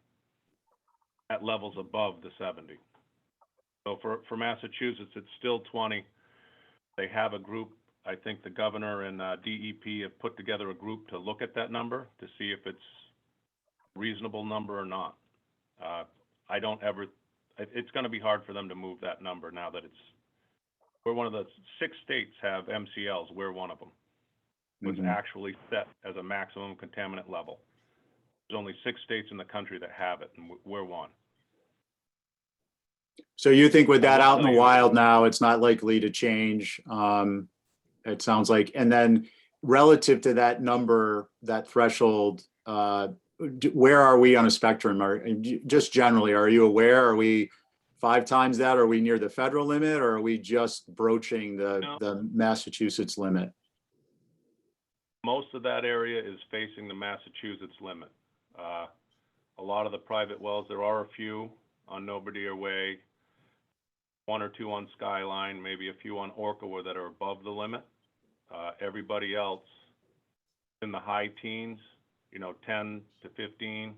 at levels above the 70. So for Massachusetts, it's still 20. They have a group. I think the governor and DEP have put together a group to look at that number to see if it's a reasonable number or not. It's going to be hard for them to move that number now that we're one of the 6 states have MCLs. We're one of them. Was actually set as a maximum contaminant level. There's only 6 states in the country that have it, and we're one. So you think with that out in the wild now, it's not likely to change? It sounds like, and then relative to that number, that threshold, where are we on a spectrum? Just generally, are you aware? Are we 5 times that? Are we near the federal limit, or are we just broaching the Massachusetts limit? Most of that area is facing the Massachusetts limit. A lot of the private wells, there are a few on Noverdeer Way, 1 or 2 on Skyline, maybe a few on Orkawa that are above the limit. Everybody else in the high teens, 10 to 15.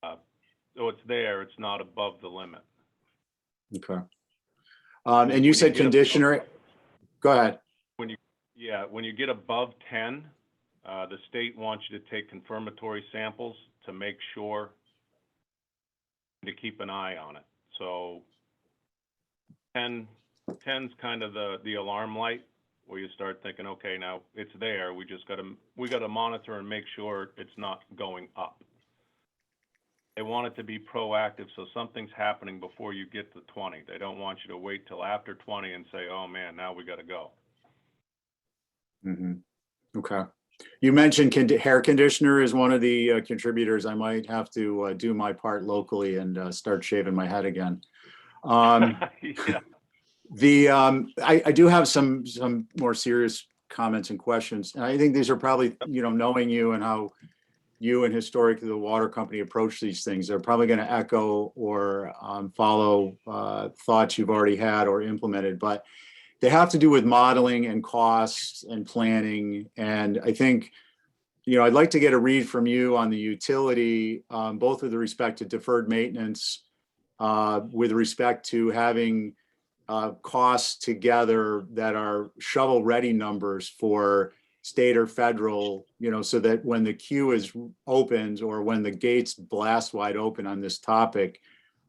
So it's there, it's not above the limit. Okay. And you said conditioner, go ahead. When you get above 10, the state wants you to take confirmatory samples to make sure to keep an eye on it. So 10 10's kind of the alarm light where you start thinking, okay, now it's there. We got to monitor and make sure it's not going up. They want it to be proactive, so something's happening before you get to 20. They don't want you to wait till after 20 and say, oh man, now we got to go. Okay. You mentioned hair conditioner is one of the contributors. I might have to do my part locally and start shaving my head again. Yeah. I do have some more serious comments and questions. And I think these are probably, knowing you and how you and historically the water company approach these things, they're probably going to echo or follow thoughts you've already had or implemented, but they have to do with modeling and costs and planning. And I think, I'd like to get a read from you on the utility, both with respect to deferred maintenance, with respect to having costs together that are shovel ready numbers for state or federal, so that when the queue is opened or when the gates blast wide open on this topic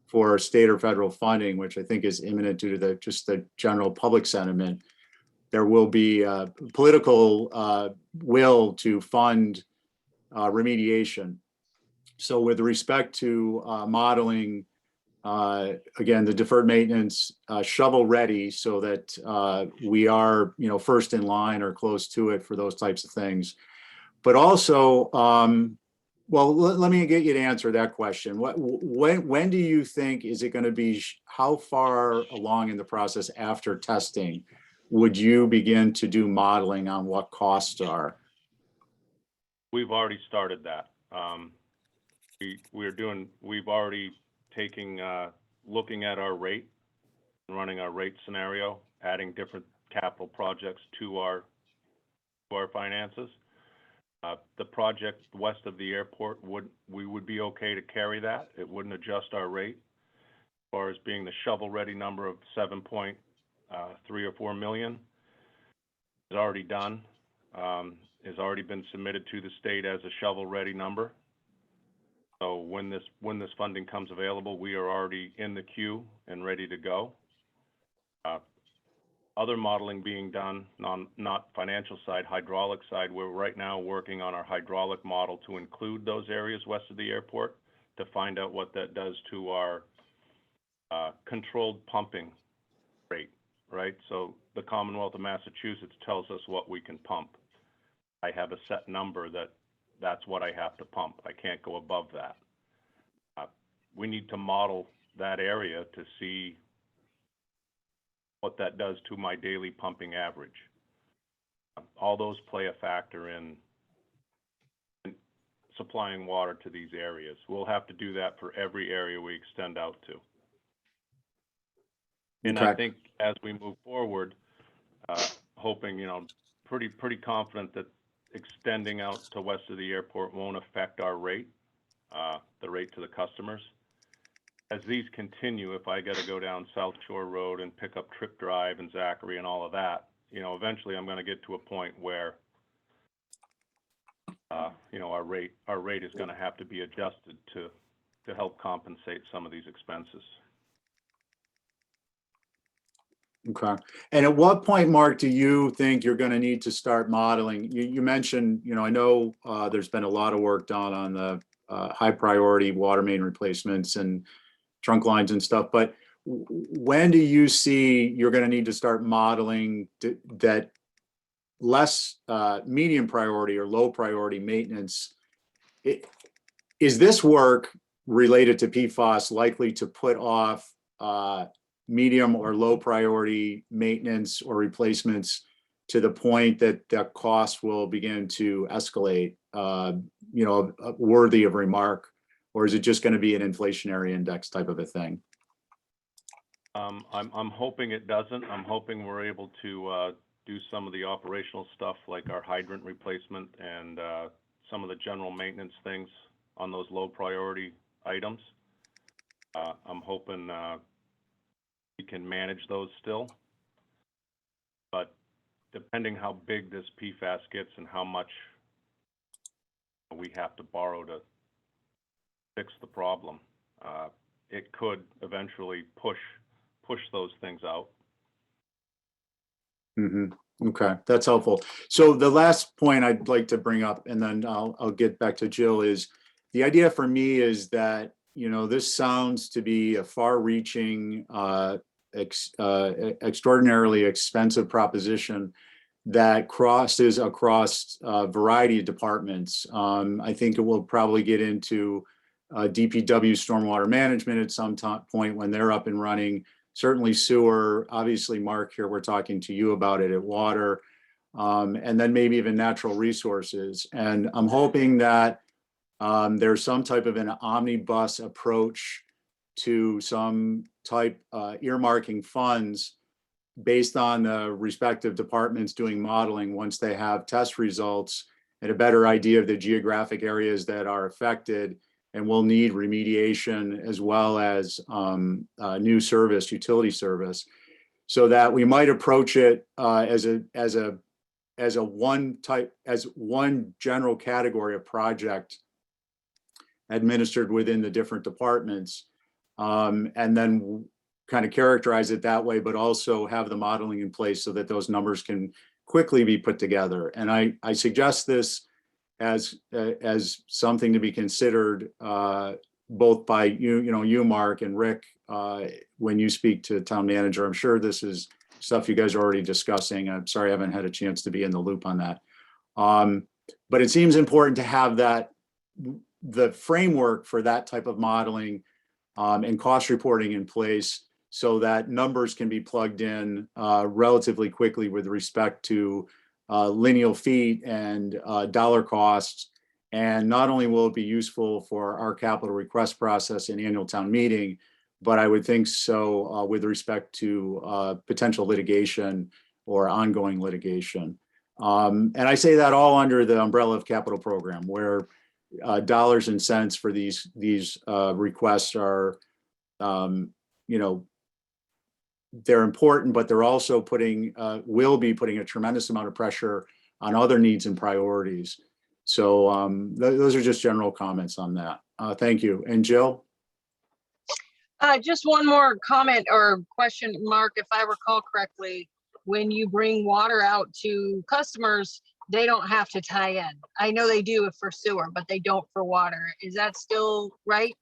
for state or federal funding, which I think is imminent due to just the general public sentiment, there will be political will to fund remediation. So with respect to modeling, again, the deferred maintenance shovel ready so that we are, first in line or close to it for those types of things. But also, well, let me get you to answer that question. When do you think, is it going to be, how far along in the process after testing would you begin to do modeling on what costs are? We've already started that. We've already looking at our rate, running our rate scenario, adding different capital projects to our finances. The project west of the airport we would be okay to carry that. It wouldn't adjust our rate. As far as being the shovel ready number of 7.3 or 4 million is already done, has already been submitted to the state as a shovel ready number. So when this funding comes available, we are already in the queue and ready to go. Other modeling being done, not financial side, hydraulic side. We're right now working on our hydraulic model to include those areas west of the airport to find out what that does to our controlled pumping rate, right? So the Commonwealth of Massachusetts tells us what we can pump. I have a set number that's what I have to pump. I can't go above that. We need to model that area to see what that does to my daily pumping average. All those play a factor in supplying water to these areas. We'll have to do that for every area we extend out to. And Okay. I think as we move forward, hoping, pretty confident that extending out to west of the airport won't affect our rate, the rate to the customers. As these continue, if I got to go down South Shore Road and pick up Trip Drive and Zachary and all of that, eventually I'm going to get to a point where, our rate is going to have to be adjusted to help compensate some of these expenses. Okay. And at what point, Mark, do you think you're going to need to start modeling? You mentioned, I know there's been a lot of work done on the high priority water main replacements and trunk lines and stuff, but when do you see you're going to need to start modeling that less medium priority or low priority maintenance? Is this work related to PFAS likely to put off medium or low priority maintenance or replacements to the point that the cost will begin to escalate, worthy of remark? Or is it just going to be an inflationary index type of a thing? I'm hoping it doesn't. I'm hoping we're able to do some of the operational stuff like our hydrant replacement and some of the general maintenance things on those low priority items. I'm hoping we can manage those still. But depending how big this PFAS gets and how much we have to borrow to fix the problem, it could eventually push those things out. Okay, that's helpful. So the last point I'd like to bring up, and then I'll get back to Jill, is the idea for me is that, you know, this sounds to be a far-reaching, extraordinarily expensive proposition that crosses across a variety of departments. I think it will probably get into DPW stormwater management at some point when they're up and running. Certainly sewer, obviously, Mark, here we're talking to you about it at water, and then maybe even natural resources. And I'm hoping that there's some type of an omnibus approach to some type earmarking funds based on the respective departments doing modeling once they have test results and a better idea of the geographic areas that are affected and will need remediation as well as new service, utility service, so that we might approach it as one general category of project administered within the different departments, and then kind of characterize it that way, but also have the modeling in place so that those numbers can quickly be put together. And I suggest this as something to be considered both by you, Mark, and Rick, when you speak to town manager. I'm sure this is stuff you guys are already discussing. I'm sorry I haven't had a chance to be in the loop on that. But it seems important to have the framework for that type of modeling and cost reporting in place so that numbers can be plugged in relatively quickly with respect to lineal feet and dollar costs. And not only will it be useful for our capital request process and annual town meeting, but I would think so with respect to potential litigation or ongoing litigation. And I say that all under the umbrella of capital program, where dollars and cents for these requests are, they're important, but they're also will be putting a tremendous amount of pressure on other needs and priorities. So those are just general comments on that. Thank you. And Jill? Just one more comment or question, Mark, if I recall correctly, when you bring water out to customers, they don't have to tie in. I know they do for sewer, but they don't for water. Is that still right?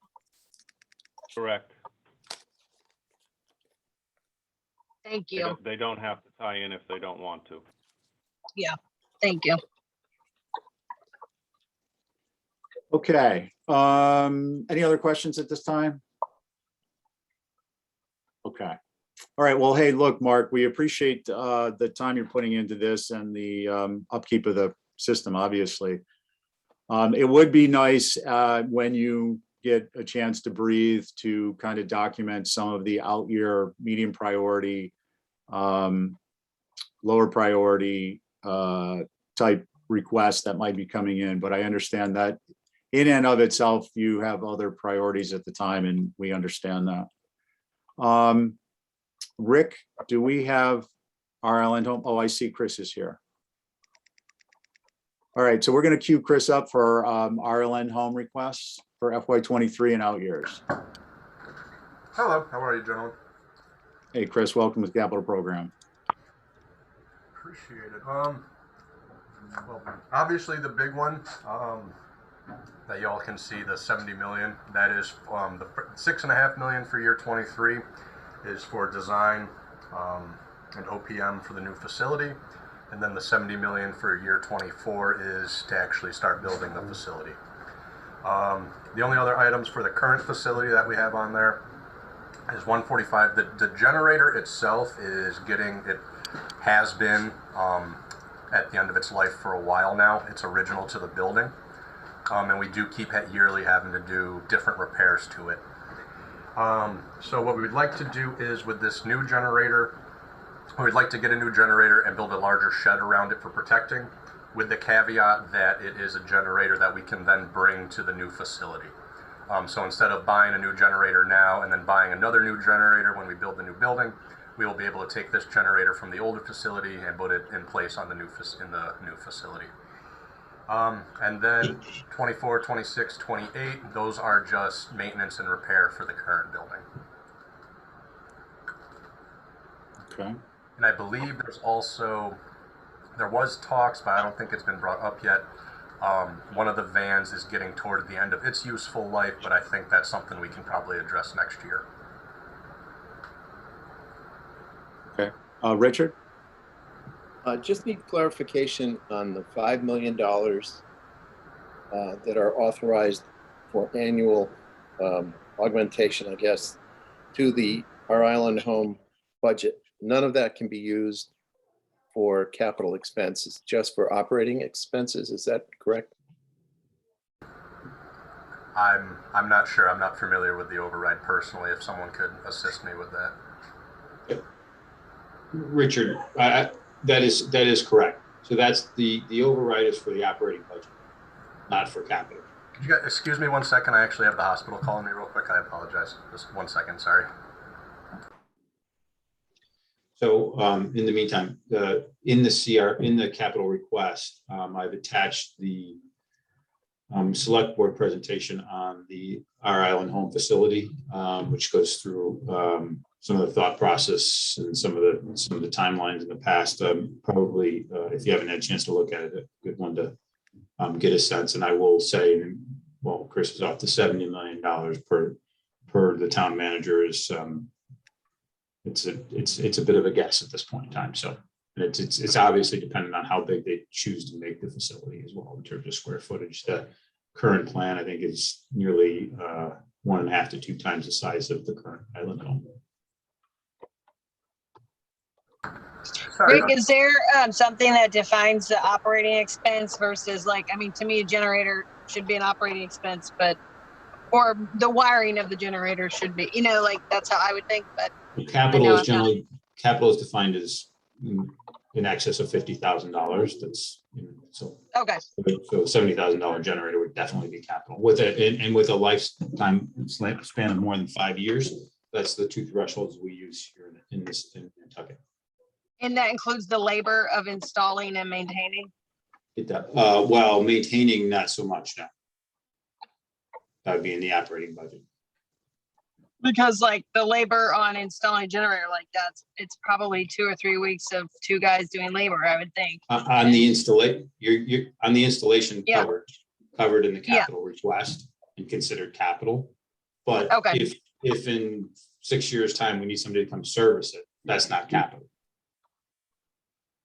Correct. Thank you. They don't have to tie in if they don't want to. Yeah, thank you. Okay. Any other questions at this time? Okay. All right. Well, hey, look, Mark, we appreciate the time you're putting into this and the upkeep of the system, obviously. It would be nice when you get a chance to breathe to kind of document some of the out year medium priority, lower priority type requests that might be coming in. But I understand that in and of itself, you have other priorities at the time, and we understand that. Rick, do we have RLN home? Oh, I see Chris is here. All right, so we're going to queue Chris up for RLN home requests for FY23 and out years. Hello, how are you, gentlemen? Hey, Chris, welcome to the Capital Program. Appreciate it. Well, obviously the big one that y'all can see, the 70 million, that is the 6.5 million for year 23 is for design and OPM for the new facility. And then the 70 million for year 24 is to actually start building the facility. The only other items for the current facility that we have on there is 145. The generator itself has been at the end of its life for a while now. It's original to the building. And we do keep yearly having to do different repairs to it. So what we would like to do is with this new generator, we'd like to get a new generator and build a larger shed around it for protecting, with the caveat that it is a generator that we can then bring to the new facility. So instead of buying a new generator now and then buying another new generator when we build the new building, we will be able to take this generator from the older facility and put it in place on the new facility. And then 24, 26, 28, those are just maintenance and repair for the current building. Okay. And I believe there was talks, but I don't think it's been brought up yet. One of the vans is getting toward the end of its useful life, but I think that's something we can probably address next year. Okay. Richard? Just need clarification on the $5 million that are authorized for annual augmentation, I guess, to our island home budget. None of that can be used for capital expenses, just for operating expenses. Is that correct? I'm not sure. I'm not familiar with the override personally. If someone could assist me with that. Richard, that is correct. So that's the override is for the operating budget, not for capital. Could you guys excuse me 1 second? I actually have the hospital calling me real quick. I apologize. Just 1 second. Sorry. So in the meantime, in the capital request, I've attached the select board presentation on our island home facility, which goes through some of the thought process and some of the timelines in the past. Probably, if you haven't had a chance to look at it, a good one to get a sense. And I will say, well, Chris is off the $70 million per the town manager is. It's a bit of a guess at this point in time. So it's obviously dependent on how big they choose to make the facility as well in terms of square footage. The current plan, I think, is nearly 1.5 to 2 times the size of the current island home. Rick, is there something that defines the operating expense versus, like, I mean, to me, a generator should be an operating expense, or the wiring of the generator should be, like, that's how I would think, but. Capital is defined as in excess of $50,000. That's so. Okay. So $70,000 generator would definitely be capital with it, and with a lifetime span of more than 5 years. That's the 2 thresholds we use here in Nantucket. And that includes the labor of installing and maintaining? Well, maintaining not so much now. That would be in the operating budget. Because like the labor on installing a generator like that, it's probably 2 or 3 weeks of 2 guys doing labor, I would think. On the installation, you're on the installation Yeah. covered in the capital request and considered capital. But Okay. if in 6 years' time we need somebody to come service it, that's not capital.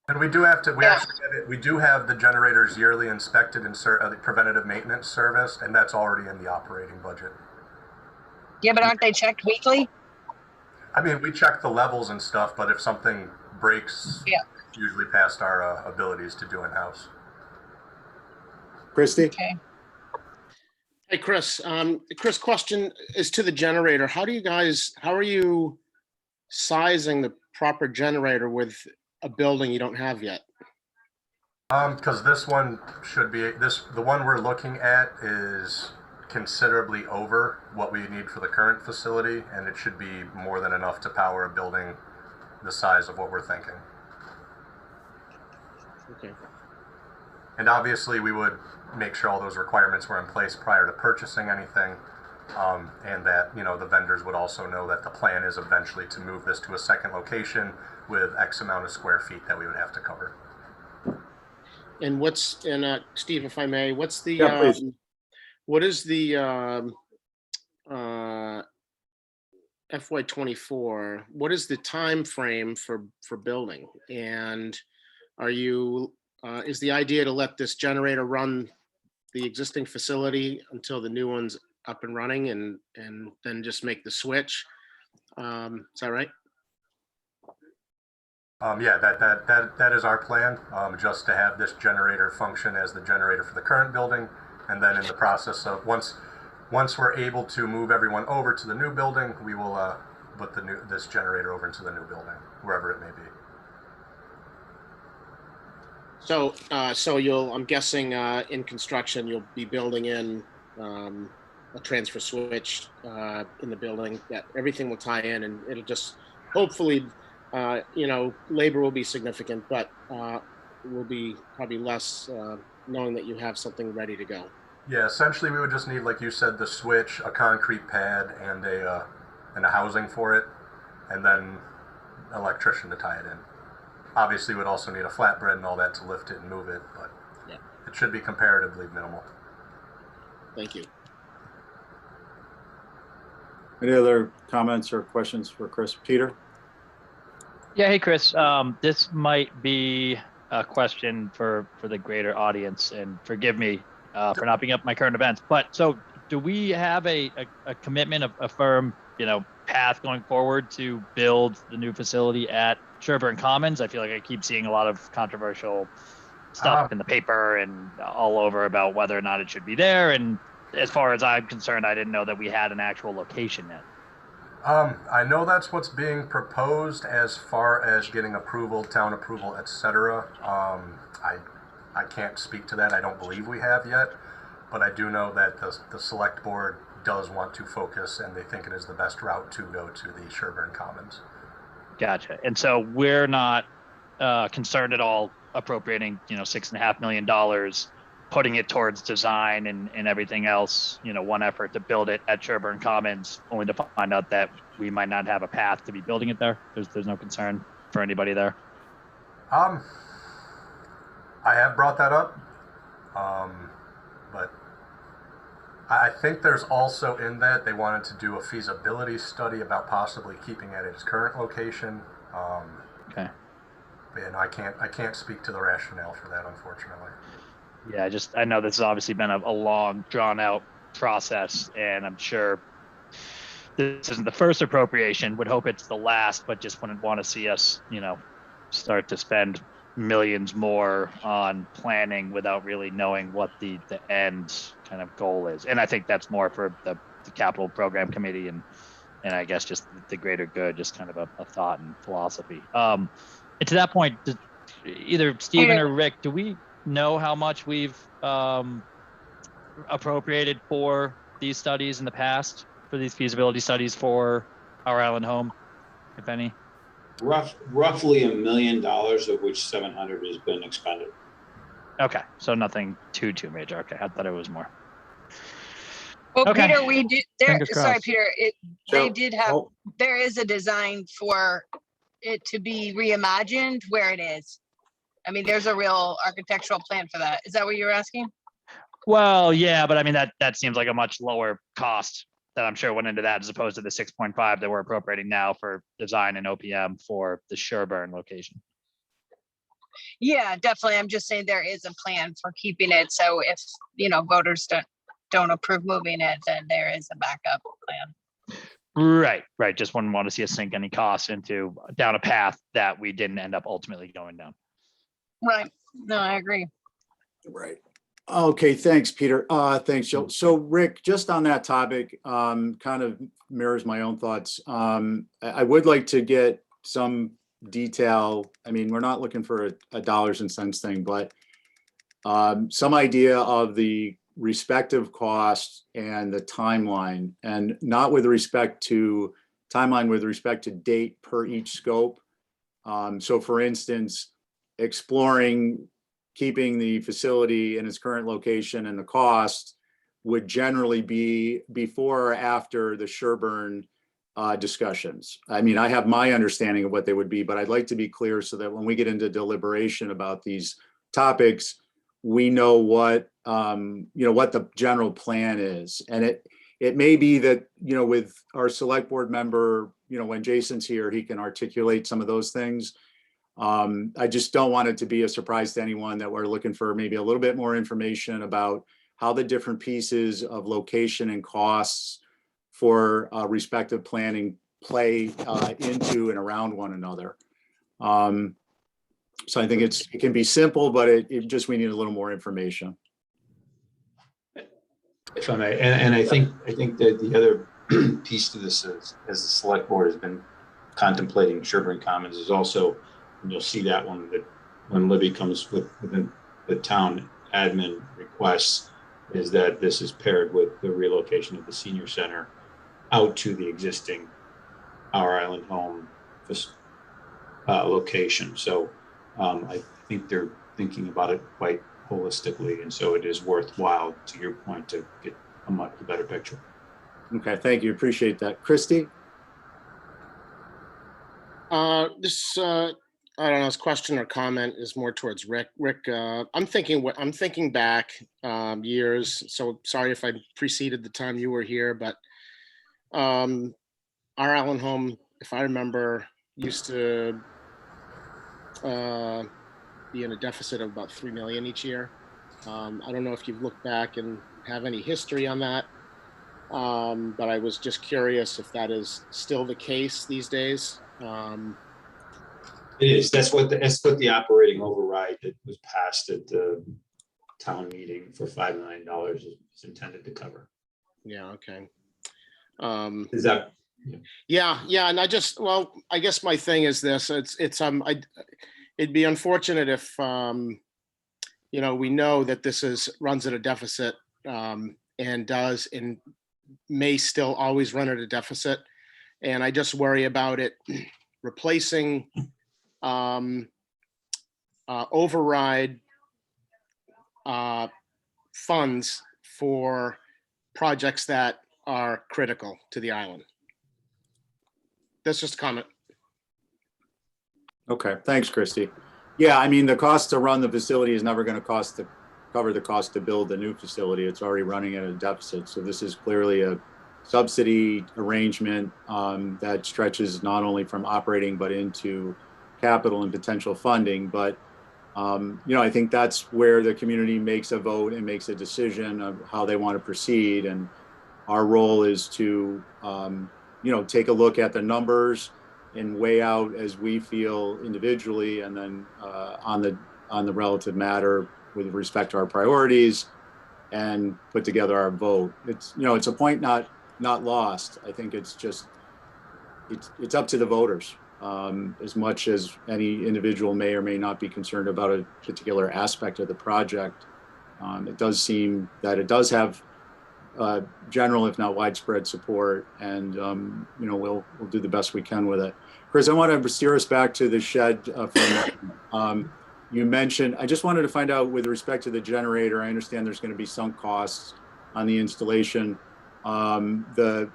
And we do have to. We do have the generators yearly inspected and the preventative maintenance service, and that's already in the operating budget. Yeah, but aren't they checked weekly? I mean, we check the levels and stuff, but if something breaks, it's usually past our abilities to do in-house. Christie? Okay. Hey, Chris. Chris, question is to the generator. How are you sizing the proper generator with a building you don't have yet? Because this one should be, the one we're looking at is considerably over what we need for the current facility, and it should be more than enough to power a building the size of what we're thinking. Okay. And obviously we would make sure all those requirements were in place prior to purchasing anything, and that, the vendors would also know that the plan is eventually to move this to a second location with X amount of square feet that we would have to cover. And Steve, if I may, what is the FY24? What is the time frame for building? And is the idea to let this generator run the existing facility until the new one's up and running, and then just make the switch? Is that right? Yeah, that is our plan, just to have this generator function as the generator for the current building, and then in the process of once we're able to move everyone over to the new building, we will put this generator over into the new building, wherever it may be. So I'm guessing in construction you'll be building in a transfer switch in the building that everything will tie in, and it'll just hopefully. Labor will be significant, but will be probably less knowing that you have something ready to go. Yeah, essentially we would just need, like you said, the switch, a concrete pad, and a housing for it, and then an electrician to tie it in. obviously would also need a flatbread and all that to lift it and move it, but Yeah. it should be comparatively minimal. Thank you. Any other comments or questions for Chris? Peter? Yeah, hey, Chris. This might be a question for the greater audience, and forgive me for not being up my current events. But so, do we have a commitment, a firm, path going forward to build the new facility at Sherburne Commons? I feel like I keep seeing a lot of controversial stuff in the paper and all over about whether or not it should be there. And as far as I'm concerned, I didn't know that we had an actual location yet. I know that's what's being proposed as far as getting approval, town approval, etc. I can't speak to that. I don't believe we have yet, but I do know that the select board does want to focus, and they think it is the best route to go to the Sherburne Commons. Gotcha. And so we're not concerned at all appropriating, $6.5 million, putting it towards design and everything else, one effort to build it at Sherburne Commons, only to find out that we might not have a path to be building it there. There's no concern for anybody there. I have brought that up, but I think there's also in that they wanted to do a feasibility study about possibly keeping it at its current location. Okay. And I can't speak to the rationale for that, unfortunately. Yeah, I know this has obviously been a long, drawn out process, and I'm sure this isn't the first appropriation. Would hope it's the last, but just wouldn't want to see us, start to spend millions more on planning without really knowing what the end kind of goal is. And I think that's more for the capital program committee and I guess just the greater good, just kind of a thought and philosophy. And to that point, either Stephen or Rick, do we know how much we've appropriated for these studies in the past, for these feasibility studies for our island home, if any? Roughly $1 million, of which 700 has been expended. Okay, so nothing too major. Okay, I thought it was more. Well, Okay. Peter, we did there. Fingers Sorry, crossed. Peter. They did have. Oh, There is a design for it to be reimagined where it is. I mean, there's a real architectural plan for that. Is that what you're asking? Well, yeah, but I mean that seems like a much lower cost that I'm sure went into that as opposed to the 6.5 that we're appropriating now for design and OPM for the Sherburne location. Yeah, definitely. I'm just saying there is a plan for keeping it. So if voters don't approve moving it, then there is a backup plan. Right. Just wouldn't want to see us sink any costs down a path that we didn't end up ultimately going down. Right. No, I agree. right. Okay, thanks, Peter. Thanks, Jill. So Rick, just on that topic, kind of mirrors my own thoughts. I would like to get some detail. I mean, we're not looking for a dollars and cents thing, but some idea of the respective costs and the timeline, and not with respect to timeline, with respect to date per each scope. So for instance, exploring keeping the facility in its current location and the cost would generally be before or after the Sherburne discussions. I mean, I have my understanding of what they would be, but I'd like to be clear so that when we get into deliberation about these topics, we know what what the general plan is. And it may be that, with our select board member, when Jason's here, he can articulate some of those things. I just don't want it to be a surprise to anyone that we're looking for maybe a little bit more information about how the different pieces of location and costs for respective planning play into and around one another. So I think it can be simple, but we need a little more information. If I may, and I think that the other piece to this is, as the select board has been contemplating Sherburne Commons, is also, and you'll see that when Libby comes within the town admin requests, is that this is paired with the relocation of the senior center out to the existing Our Island Home location. So I think they're thinking about it quite holistically, and so it is worthwhile, to your point, to get a much better picture. Okay, thank you. Appreciate that. Christy? This I don't know, his question or comment is more towards Rick. Rick, I'm thinking back years, so sorry if I preceded the time you were here, but our Allen home, if I remember, used to be in a deficit of about 3 million each year. I don't know if you've looked back and have any history on that, but I was just curious if that is still the case these days. It is. That's what the operating override that was passed at the town meeting for $5 million is intended to cover. Yeah. Okay. Is that? Yeah. And I guess my thing is this. It'd be unfortunate if we know that this runs at a deficit and may still always run at a deficit, and I just worry about it replacing override funds for projects that are critical to the island. That's just a comment. Okay, thanks, Christy. Yeah, I mean, the cost to run the facility is never going to cover the cost to build the new facility. It's already running at a deficit. So this is clearly a subsidy arrangement that stretches not only from operating but into capital and potential funding. But I think that's where the community makes a vote and makes a decision of how they want to proceed. And our role is to take a look at the numbers and weigh out as we feel individually, and then on the relative matter with respect to our priorities, and put together our vote. It's a point not lost. I think it's just it's up to the voters as much as any individual may or may not be concerned about a particular aspect of the project. It does seem that it does have general, if not widespread, support, and we'll do the best we can with it. Chris, I want to steer us back to the shed you mentioned. I just wanted to find out with respect to the generator. I understand there's going to be sunk costs on the installation. The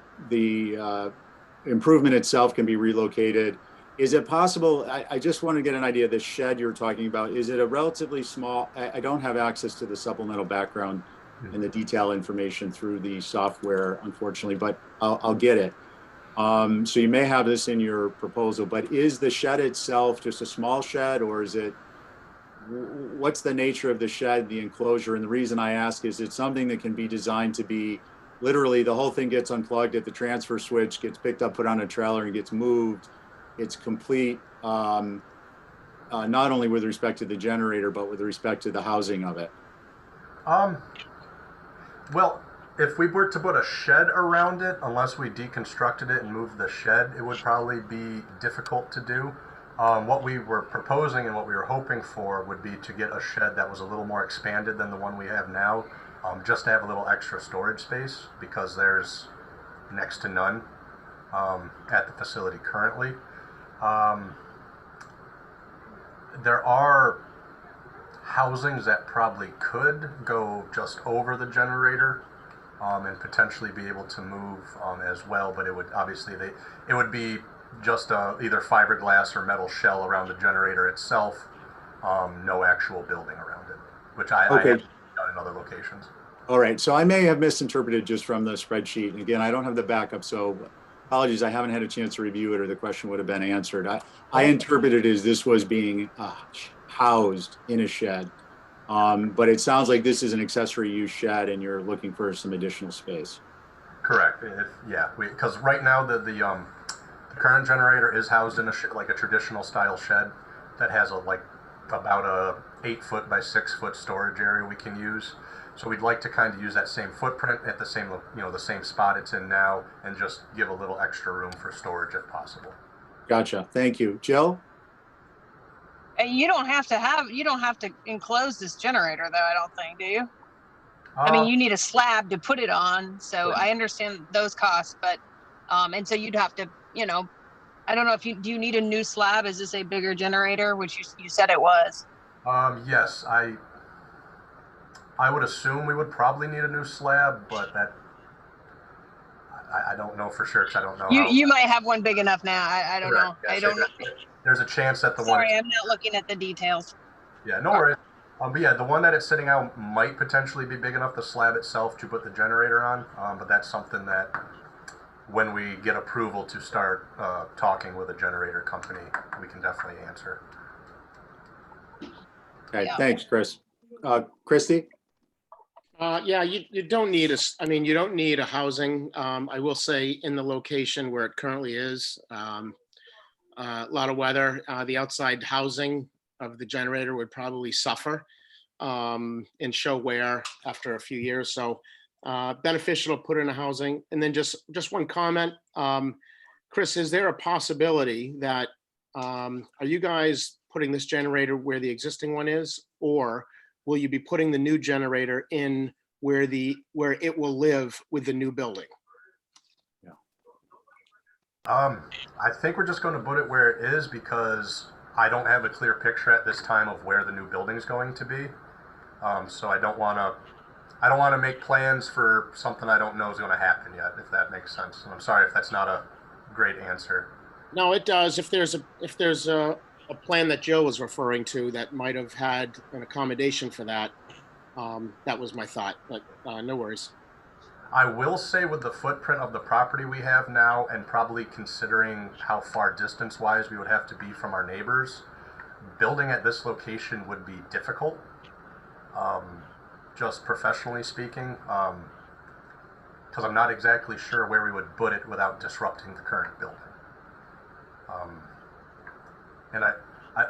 improvement itself can be relocated. Is it possible? I just want to get an idea of the shed you're talking about. Is it a relatively small? I don't have access to the supplemental background and the detail information through the software, unfortunately, but I'll get it. So you may have this in your proposal, but is the shed itself just a small shed, or is it, what's the nature of the shed, the enclosure? And the reason I ask is it's something that can be designed to be literally the whole thing gets unplugged at the transfer switch, gets picked up, put on a trailer, and gets moved. It's complete, not only with respect to the generator, but with respect to the housing of it. Well, if we were to put a shed around it, unless we deconstructed it and moved the shed, it would probably be difficult to do. What we were proposing and what we were hoping for would be to get a shed that was a little more expanded than the one we have now, just to have a little extra storage space, because there's next to none at the facility currently. There are housings that probably could go just over the generator and potentially be able to move as well, but it would obviously it would be just either fiberglass or metal shell around the generator itself, no actual building around it, which I have done in other locations. All right, so I may have misinterpreted just from the spreadsheet. And again, I don't have the backup, so apologies, I haven't had a chance to review it, or the question would have been answered. I interpreted it as this was being housed in a shed, but it sounds like this is an accessory use shed and you're looking for some additional space. Correct. Because right now the current generator is housed in like a traditional style shed that has about a 8-foot by 6-foot storage area we can use. So we'd like to kind of use that same footprint at the same the same spot it's in now, and just give a little extra room for storage if possible. Gotcha. Thank you, Jill. You don't have to enclose this generator, though, I don't think, do you? I mean, you need a slab to put it on, so I understand those costs, but and so you'd have to, I don't know if do you need a new slab? Is this a bigger generator, which you said it was? Yes, I would assume we would probably need a new slab, but I don't know for sure, because I don't know You how. you might have one big enough now. I don't know. Correct, yes, I don't know. There's a chance that the one. Sorry, I'm not looking at the details. Yeah, no worries. But yeah, the one that it's sitting out might potentially be big enough, the slab itself, to put the generator on. But that's something that when we get approval to start talking with a generator company, we can definitely answer. Okay, Yeah. thanks, Chris. Christie? Yeah, you don't need you don't need a housing. I will say in the location where it currently is, a lot of weather, the outside housing of the generator would probably suffer and show wear after a few years. So beneficial to put in a housing. And then just one comment, Chris, is there a possibility that, are you guys putting this generator where the existing one is, or will you be putting the new generator in where it will live with the new building? I think we're just going to put it where it is, because I don't have a clear picture at this time of where the new building's going to be. So I don't want to make plans for something I don't know is going to happen yet, if that makes sense. And I'm sorry if that's not a great answer. No, it does. If there's a plan that Joe was referring to that might have had an accommodation for that, that was my thought, but no worries. I will say, with the footprint of the property we have now, and probably considering how far distance-wise we would have to be from our neighbors, building at this location would be difficult, just professionally speaking, because I'm not exactly sure where we would put it without disrupting the current building. And I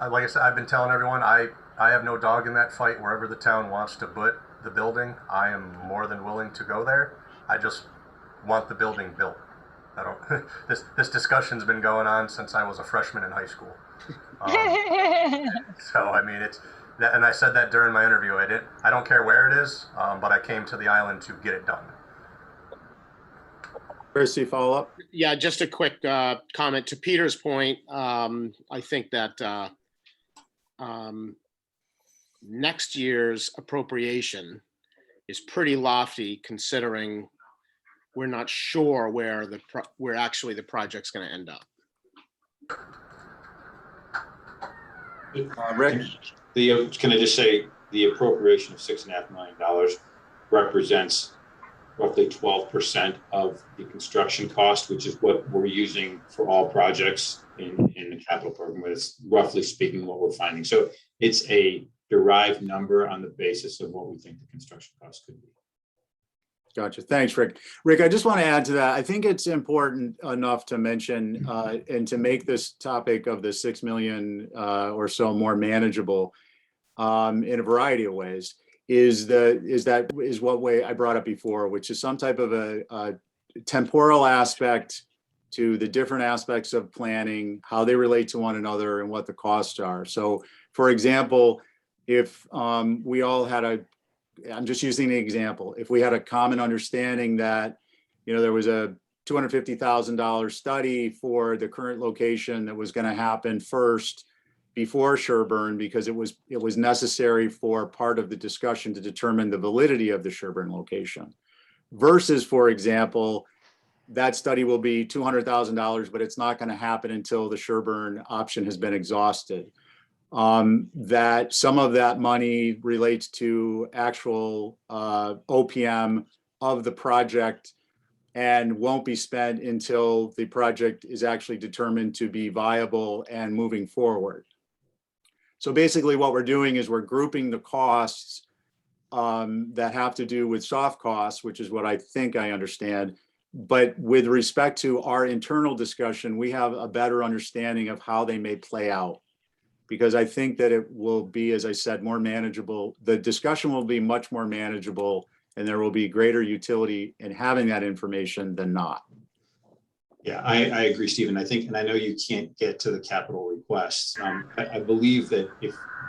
like I said, I've been telling everyone, I have no dog in that fight. Wherever the town wants to put the building, I am more than willing to go there. I just want the building built. I don't. This discussion's been going on since I was a freshman in high school. So I mean, it's that, and I said that during my interview. I don't care where it is, but I came to the island to get it done. Christie, follow up? Yeah, just a quick comment to Peter's point. I think that next year's appropriation is pretty lofty, considering we're not sure where actually the project's going to end up. Rick? Can I just say the appropriation of $6.5 million represents roughly 12% of the construction cost, which is what we're using for all projects in the capital program. It's roughly speaking what we're finding. So it's a derived number on the basis of what we think the construction cost could be. Gotcha. Thanks, Rick. Rick, I just want to add to that. I think it's important enough to mention and to make this topic of the 6 million or so more manageable in a variety of ways is what way I brought up before, which is some type of a temporal aspect to the different aspects of planning, how they relate to one another, and what the costs are. So, for example, if we all had I'm just using the example, if we had a common understanding that, there was a $250,000 study for the current location that was going to happen first before Sherburne, because it was necessary for part of the discussion to determine the validity of the Sherburne location, versus, for example, that study will be $200,000, but it's not going to happen until the Sherburne option has been exhausted. That some of that money relates to actual OPM of the project and won't be spent until the project is actually determined to be viable and moving forward. So basically what we're doing is we're grouping the costs that have to do with soft costs, which is what I think I understand. But with respect to our internal discussion, we have a better understanding of how they may play out, because I think that it will be, as I said, more manageable. The discussion will be much more manageable, and there will be greater utility in having that information than not. Yeah, I agree, Stephen. I think, and I know you can't get to the capital requests. I believe that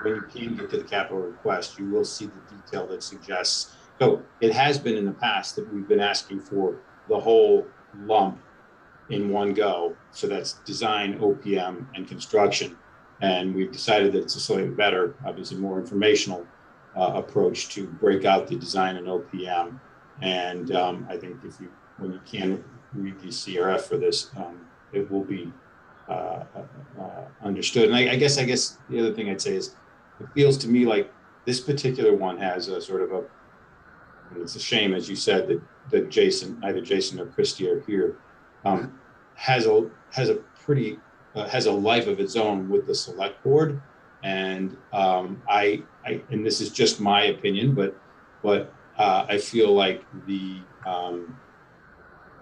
when you can get to the capital request, you will see the detail that suggests. So it has been in the past that we've been asking for the whole lump in one go. So that's design, OPM, and construction. And we've decided that it's a slightly better, obviously more informational approach to break out the design and OPM. And I think when you can read the CRF for this, it will be understood. And I guess the other thing I'd say is, it feels to me like this particular one has a sort of and it's a shame, as you said, that either Jason or Christie are here, has a life of its own with the select board. And and this is just my opinion, but I feel like the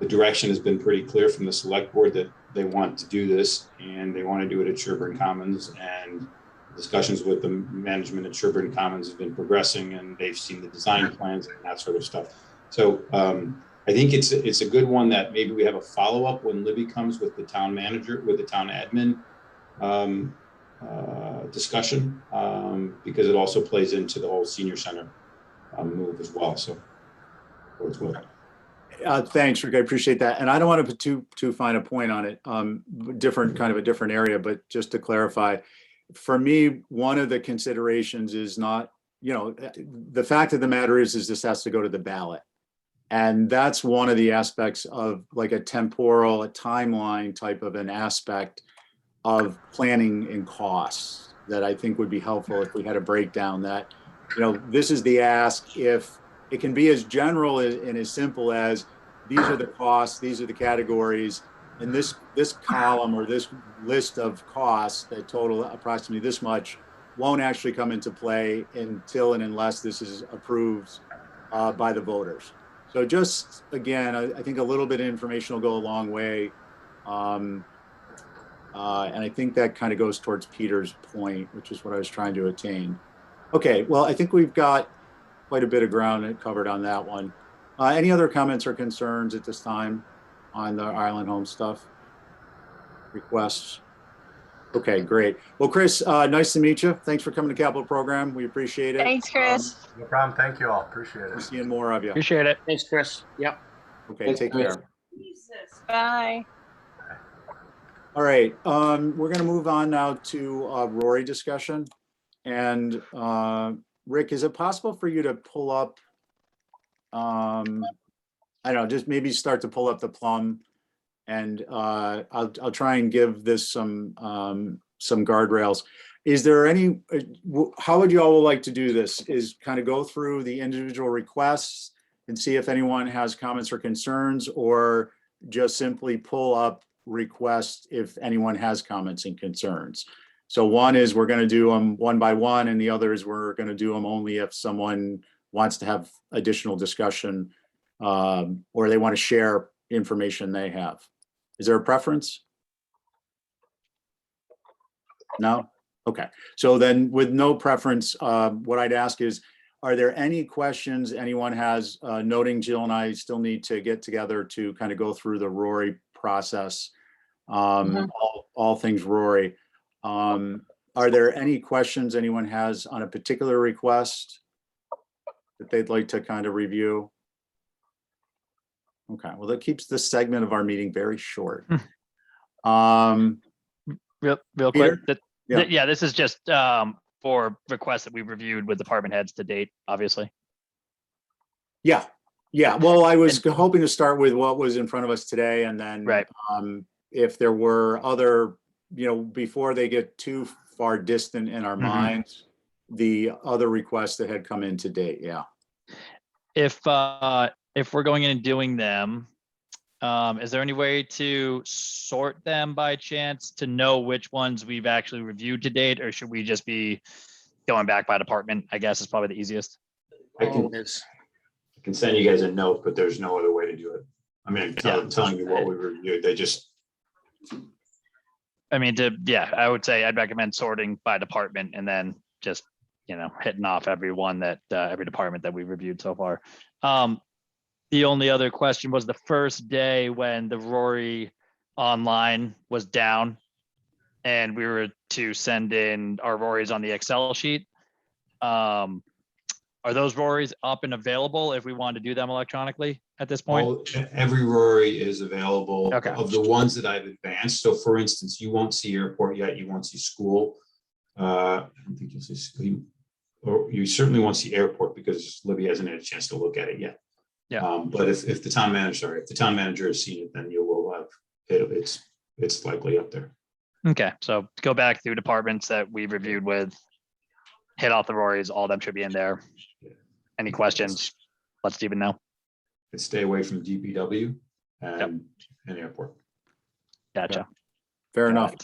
direction has been pretty clear from the select board that they want to do this, and they want to do it at Sherburne Commons, and discussions with the management at Sherburne Commons have been progressing, and they've seen the design plans and that sort of stuff. So I think it's a good one that maybe we have a follow-up when Libby comes with the town manager, with the town admin discussion, because it also plays into the whole senior center move as well. So it's well. Thanks, Rick. I appreciate that. And I don't want to put too fine a point on it. Kind of a different area, but just to clarify, for me, one of the considerations is not, the fact of the matter is this has to go to the ballot. And that's one of the aspects of like a timeline type of an aspect of planning and costs that I think would be helpful if we had a breakdown that, this is the ask. If it can be as general and as simple as these are the costs, these are the categories, and this column or this list of costs that total approximately this much won't actually come into play until and unless this is approved by the voters. So just, again, I think a little bit of information will go a long way. And I think that kind of goes towards Peter's point, which is what I was trying to attain. Okay, well, I think we've got quite a bit of ground covered on that one. Any other comments or concerns at this time on the Island Home stuff? Requests? Okay, great. Well, Chris, nice to meet you. Thanks for coming to Capital Program. We appreciate it. Thanks, Chris. No problem. Thank you all. Appreciate it. We're seeing more of you. Appreciate it. Thanks, Chris. Yep. Okay, take care. Bye. All right, we're gonna move on now to Rory discussion. And Rick, is it possible for you to pull up, I don't know, just maybe start to pull up the plum, and I'll try and give this some guardrails. Is there any, how would you all like to do this? Is kind of go through the individual requests and see if anyone has comments or concerns, or just simply pull up requests if anyone has comments and concerns? So one is we're going to do them one by one, and the other is we're going to do them only if someone wants to have additional discussion or they want to share information they have. Is there a preference? No? Okay. So then with no preference, what I'd ask is, are there any questions anyone has, noting Jill and I still need to get together to kind of go through the Rory process, all things Rory. Are there any questions anyone has on a particular request that they'd like to kind of review? Okay, well, that keeps this segment of our meeting very short. Real Peter? quick. Yeah. This is just for requests that we've reviewed with department heads to date, obviously. Yeah. Well, I was hoping to start with what was in front of us today, and then Right. If there were other, before they get too far distant in our minds, the other requests that had come in to date. Yeah. If we're going in and doing them, is there any way to sort them by chance to know which ones we've actually reviewed to date, or should we just be going back by department? I guess is probably the easiest. I can send you guys a note, but there's no other way to do it. I mean, telling you what we reviewed, they just. I mean, I would say I'd recommend sorting by department and then just, hitting off every department that we've reviewed so far. The only other question was the first day when the Rory online was down and we were to send in our Rorys on the Excel sheet. Are those Rorys up and available if we want to do them electronically at this point? Every Rory is available. Okay. Of the ones that I've advanced. So for instance, you won't see airport yet. You won't see school. I don't think you'll see school. Or you certainly won't see airport because Libby hasn't had a chance to look at it yet. Yeah. But if the town manager has seen it, then you will have, it's likely up there. Okay, so go back through departments that we've reviewed with, hit off the Rorys, all of them should be in there. Any questions? Let Stephen know. And stay away from DPW and airport. Gotcha. Fair enough.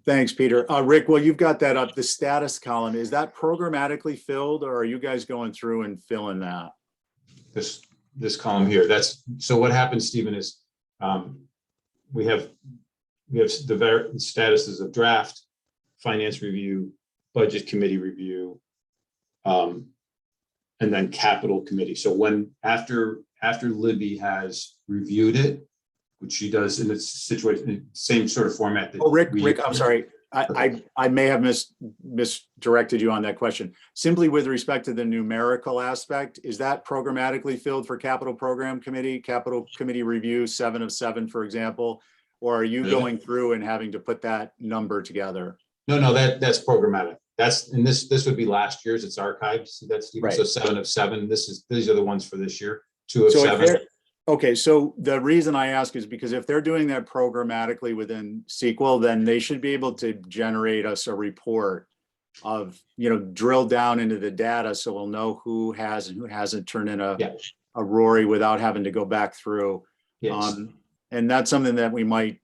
Thanks, Peter. Rick, well, you've got that up, the status column. Is that programmatically filled or are you guys going through and filling that? This column here, so what happens, Stephen, is we have the statuses of draft, finance review, budget committee review, and then capital committee. So after Libby has reviewed it, which she does in its situation, same sort of format. That Rick, I'm sorry. I may have misdirected you on that question. Simply with respect to the numerical aspect, is that programmatically filled for capital program committee review 7 of 7, for example? Or are you going through and having to put that number together? No, that's programmatic. This would be last year's. It's archived. So that's Right. So 7 of 7. These are the ones for this year. 2 of 7. Okay, so the reason I ask is because if they're doing that programmatically within SQL, then they should be able to generate us a report of, drill down into the data so we'll know who has and who hasn't turned in a Rory without having to go back through. Yes. And that's something that we might,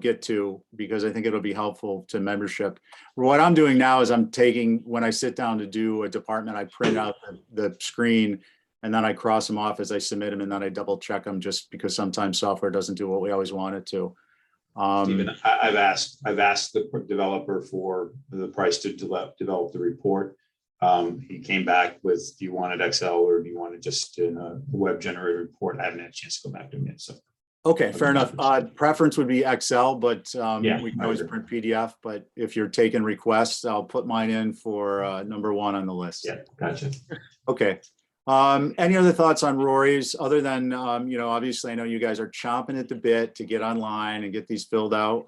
get to because I think it'll be helpful to membership. What I'm doing now is when I sit down to do a department, I print out the screen and then I cross them off as I submit them and then I double check them just because sometimes software doesn't do what we always want it to. Stephen, I've asked the developer for the price to develop the report. He came back with, do you want it Excel or do you want it just in a web generated report? I haven't had a chance to go back to him yet. So. Okay, fair enough. Preference would be Excel, but we can always agree. print PDF. But if you're taking requests, I'll put mine in for number 1 on the list. Yeah, gotcha. Okay. Any other thoughts on Rory's other than, obviously I know you guys are chomping at the bit to get online and get these filled out.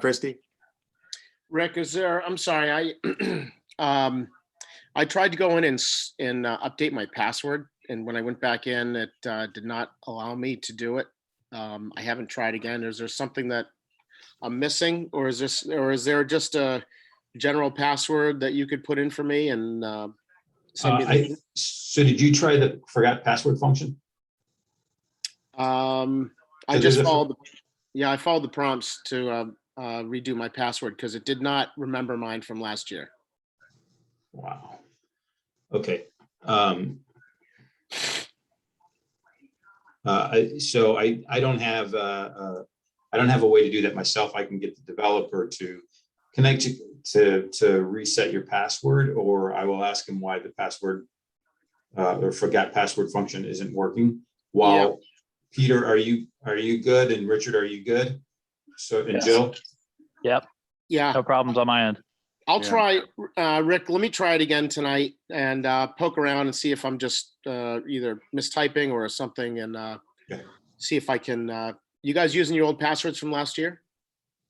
Christy? Rick, I'm sorry, I tried to go in and update my password. And when I went back in, it did not allow me to do it. I haven't tried again. Is there something that I'm missing or is there just a general password that you could put in for me and send me so did you try the forgot password function? I followed the prompts to redo my password because it did not remember mine from last year. Wow. Okay. So I don't have a way to do that myself. I can get the developer to connect you to reset your password, or I will ask him why the password or forgot password function isn't working. While Peter, are you good? And Richard, are you good? So and Jill? Yep. Yeah. No problems on my end. I'll try, Rick, let me try it again tonight and poke around and see if I'm just either mistyping or something and see if I can, you guys using your old passwords from last year?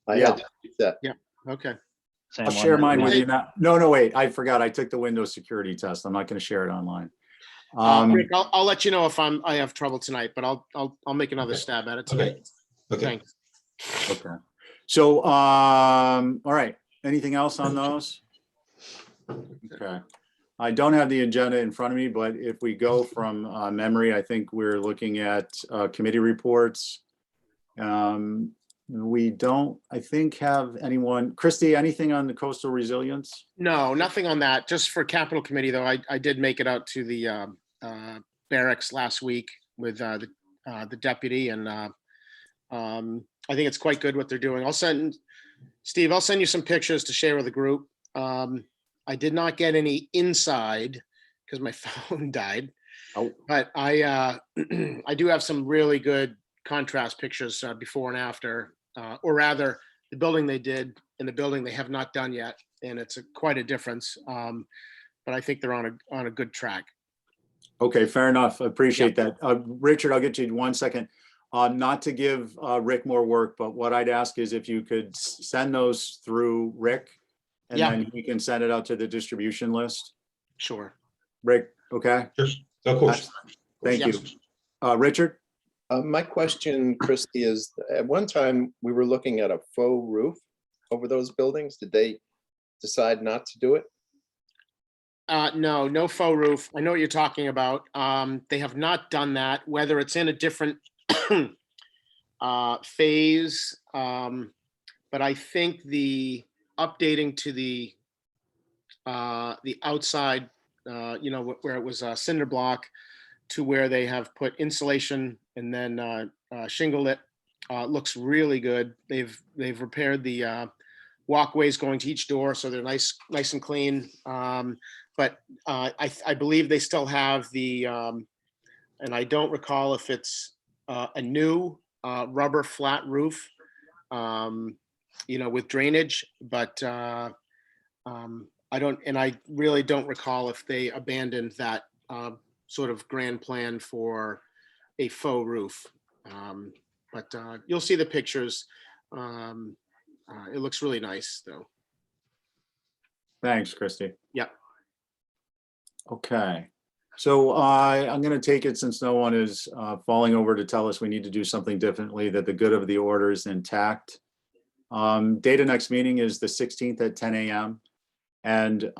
I had to use that. Yeah, okay. Same I'll one share that mine we- with you now. No, wait, I forgot. I took the Windows security test. I'm not going to share it online. Rick, I'll let you know if I have trouble tonight, but I'll make another stab at it tonight. Okay. Thanks. Okay. So, all right. Anything else on those? Okay. I don't have the agenda in front of me, but if we go from memory, I think we're looking at committee reports. We don't, I think, have anyone. Christy, anything on the coastal resilience? No, nothing on that. Just for capital committee, though, I did make it out to the barracks last week with the deputy, and I think it's quite good what they're doing. Steve, I'll send you some pictures to share with the group. I did not get any inside because my phone died. Oh. But I do have some really good contrast pictures before and after, or rather the building they did and the building they have not done yet. And it's quite a difference. But I think they're on a good track. Okay, fair enough. I appreciate that. Richard, I'll get you in 1 second. Not to give Rick more work, but what I'd ask is if you could send those through Rick and then he can send it out to the distribution list. Sure. Rick, okay? Sure. Of course. Thank you. Yes. Richard? My question, Christie, is at one time we were looking at a faux roof over those buildings. Did they decide not to do it? No, no faux roof. I know what you're talking about. They have not done that, whether it's in a different phase. But I think the updating to the outside, where it was cinder block, to where they have put insulation and then shingled it, looks really good. They've repaired the walkways going to each door, so they're nice and clean. But I believe they still have the, and I don't recall if it's a new rubber flat roof, with drainage, but I really don't recall if they abandoned that sort of grand plan for a faux roof. But you'll see the pictures. It looks really nice, though. Thanks, Christy. Yeah. Okay. So I'm going to take it, since no one is falling over to tell us we need to do something differently, that the good of the order is intact. Date of next meeting is the 16th at 10 a.m. And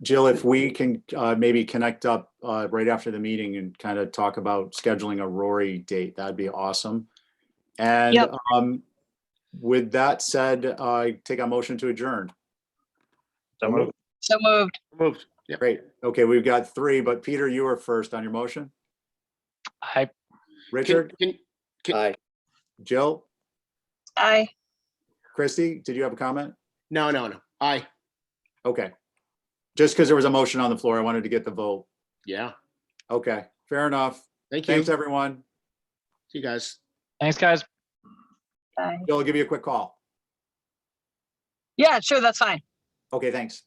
Jill, if we can maybe connect up right after the meeting and kind of talk about scheduling a Rory date, that'd be awesome. And Yep. With that said, I take a motion to adjourn. So moved. So moved. Moved. Yeah. Great. Okay, we've got three, but Peter, you were first on your motion. I Richard, Aye. Jill, Aye. Christy, did you have a comment? No. Aye. Okay. Just because there was a motion on the floor, I wanted to get the vote. Yeah. Okay, fair enough. Thank you. Thanks, everyone. See you guys. Thanks, guys. Bye. Jill, I'll give you a quick call. Yeah, sure, that's fine. Okay, thanks.